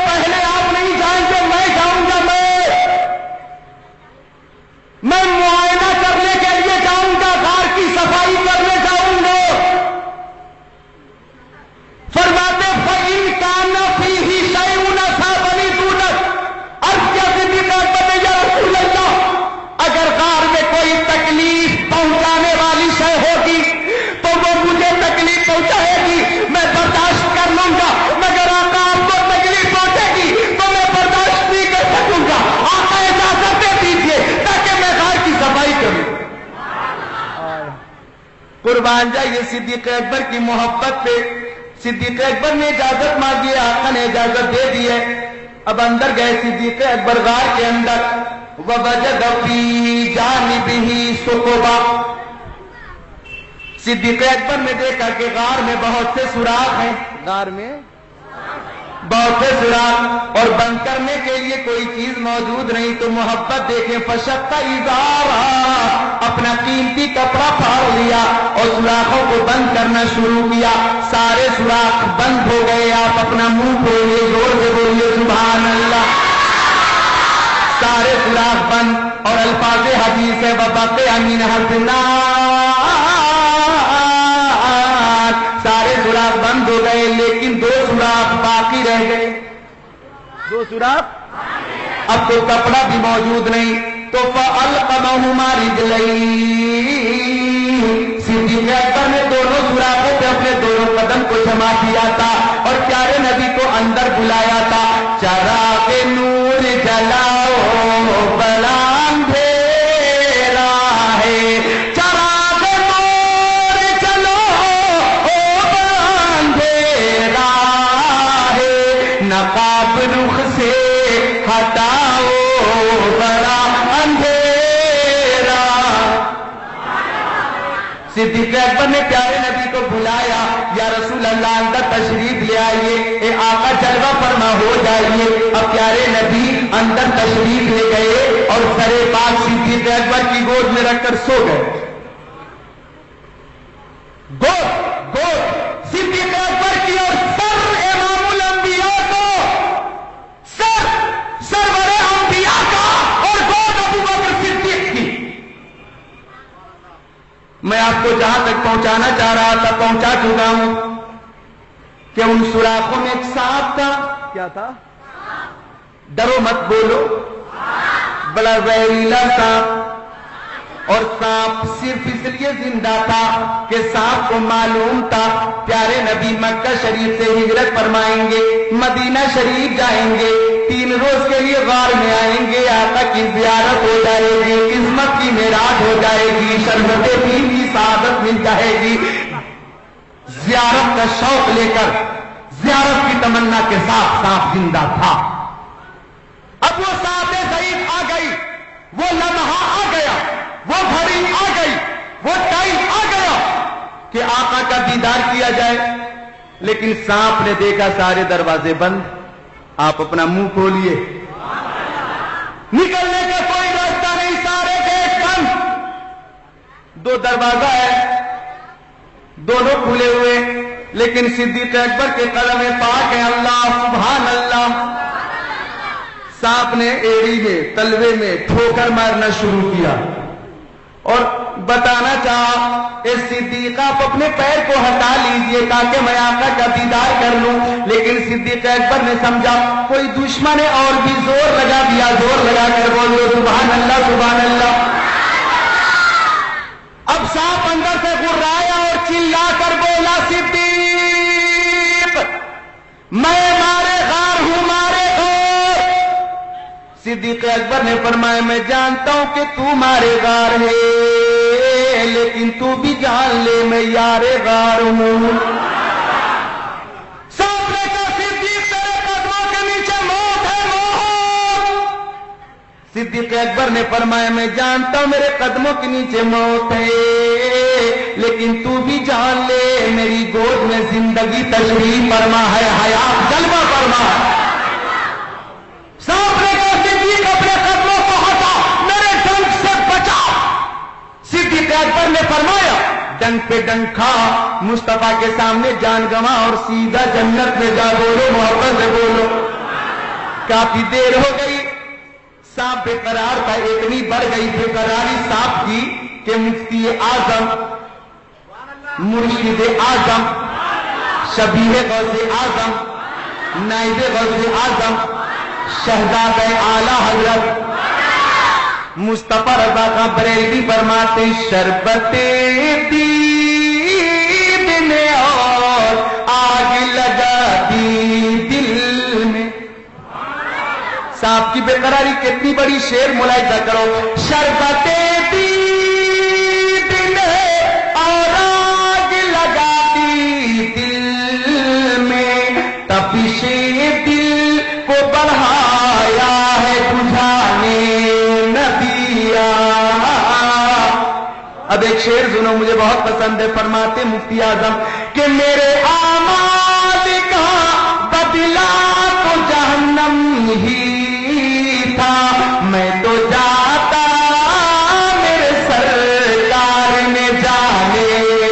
پہلے آپ نہیں جائیں گے، میں جاؤں گا، میں معائنہ کرنے کے لیے جاؤں گا، غار کی صفائی کرنے جاؤں گا۔ فرماتے فَإِنْ كَانَ فِيهِ شَيْءٌ أَصَابَنِي دُونَكَ، عرض کیا صدیق اکبر نے یا رسول اللہ، اگر غار میں کوئی تکلیف پہنچانے والی شے ہوگی تو وہ مجھے تکلیف پہنچائے گی، میں برداشت کر لوں گا، مگر آقا آپ کو تکلیف پہنچے گی تو میں برداشت نہیں کر سکوں گا، آقا اجازت دے دیجیے تاکہ میں غار کی صفائی کروں۔ قربان جائیے صدیق اکبر کی محبت پہ، صدیق اکبر نے اجازت مانگی، آقا نے اجازت دے دی ہے۔ اب اندر گئے صدیق اکبر غار کے اندر، وَوَجَدَ فِي جَانِبِهِ ثُقُبًا، صدیق اکبر نے دیکھا کہ غار میں بہت سے سوراخ ہیں، غار میں بہت سے سوراخ اور بند کرنے کے لیے کوئی چیز موجود نہیں، تو محبت دیکھیں فشق ازارا، اپنا قیمتی کپڑا پھاڑ لیا اور سوراخوں کو بند کرنا شروع کیا۔ سارے سوراخ بند ہو گئے، آپ اپنا منہ کھولئے، زور سے بولیے سبحان اللہ۔ سارے سوراخ بند اور الفاظ حدیث ہے وَبَقِيَ مِنْهَا النَّارُ، سارے سوراخ بند ہو گئے لیکن دو سوراخ باقی رہ گئے، دو سوراخ، اب تو کپڑا بھی موجود نہیں، تو فَأَلْقَمَهُمَا رِجْلَيْهِ، صدیق اکبر نے دونوں سوراخوں پہ اپنے دونوں قدم کو جمع کیا تھا اور پیارے نبی کو اندر بلایا تھا۔ چراغ نور جلاؤ بڑا اندھیرا ہے، چراغ نور جلو بڑا اندھیرا ہے، نقاب رخ سے ہٹاؤ بڑا اندھیرا۔ صدیق اکبر نے پیارے نبی کو بلایا، یا رسول اللہ اندر تشریف لے آئیے، اے آقا جلوہ فرما ہو جائیے۔ اب پیارے نبی اندر تشریف لے گئے اور سر پاک صدیق اکبر کی گود میں رکھ کر سو گئے۔ گود صدیق اکبر کی اور سر امام الانبیاء کو، سرور انبیاء کا، اور گود ابو بکر صدیق کی۔ میں آپ کو جہاں تک پہنچانا چاہ رہا تھا پہنچا چکا ہوں کہ ان سوراخوں میں ایک سانپ تھا۔ کیا تھا؟ ڈرو مت بولو، بڑا زہریلا سانپ۔ اور سانپ صرف اس لیے زندہ تھا کہ سانپ کو معلوم تھا پیارے نبی مکہ شریف سے ہجرت فرمائیں گے، مدینہ شریف جائیں گے، 3 روز کے لیے غار میں آئیں گے، آقا کی زیارت ہو جائے گی، قسمت کی معراج ہو جائے گی، شربت دین کی سعادت مل جائے گی۔ زیارت کا شوق لے کر، زیارت کی تمنا کے ساتھ سانپ زندہ تھا۔ اب وہ ساتھ ضعیف آ گئی، وہ لمحہ آ گیا، وہ گھڑی آ گئی، وہ ٹائم آ گیا کہ آقا کا دیدار کیا جائے۔ لیکن سانپ نے دیکھا سارے دروازے بند، آپ اپنا منہ کھولیے، نکلنے کا کوئی راستہ نہیں، سارے گیٹ بند۔ 2 دروازہ ہے، دونوں کھلے ہوئے، لیکن صدیق اکبر کے قدم پاک ہے، اللہ سبحان اللہ۔ سانپ نے ایڑی میں، تلوے میں ٹھوکر مارنا شروع کیا اور بتانا چاہا، اے صدیق آپ اپنے پیر کو ہٹا لیجئے تاکہ میں آقا کا دیدار کر لوں۔ لیکن صدیق اکبر نے سمجھا کوئی دشمن ہے اور بھی زور لگا دیا، زور لگا کر بولو سبحان اللہ سبحان اللہ۔ اب سانپ اندر سے غرایا اور چلا کر بولا، صدیق میں مارے غار ہوں، مارے غار۔ صدیق اکبر نے فرمایا میں جانتا ہوں کہ تو مارے غار ہے، لیکن تو بھی جان لے میں یار غار ہوں۔ سانپ نے کہا صدیق تیرے قدموں کے نیچے موت ہے، موت۔ صدیق اکبر نے فرمایا میں جانتا ہوں میرے قدموں کے نیچے موت ہے، لیکن تو بھی جان لے میری گود میں زندگی تشریف فرما ہے، حیات جلوہ فرما ہے۔ سانپ نے کہا صدیق اپنے قدموں کو ہٹا، میرے ڈنک سے بچا۔ صدیق اکبر نے فرمایا ڈنک پہ ڈنک کھا، مصطفیٰ کے سامنے جان گنوا اور سیدھا جنت میں جا، بولو محبت سے بولو۔ کافی دیر ہو گئی، سانپ بے قرار تھا، اتنی بڑھ گئی بے قراری سانپ کی کہ مفتی اعظم، مرشد اعظم، شبیہ غوث اعظم، نائب غوث اعظم، شہزادہ اعلی حضرت مصطفیٰ رضا کا بریلوی فرماتے شربت دید نے اور آگ لگا دی دل میں۔ سانپ کی بے قراری کتنی بڑی، شعر ملاحظہ کرو، شربت دید نے اور آگ لگا دی دل میں، تپش دل کو بڑھایا ہے بجھانے نہ دیا۔ اب ایک شعر سنو مجھے بہت پسند ہے، فرماتے مفتی اعظم کہ میرے اعمال کا بدلہ تو جہنم ہی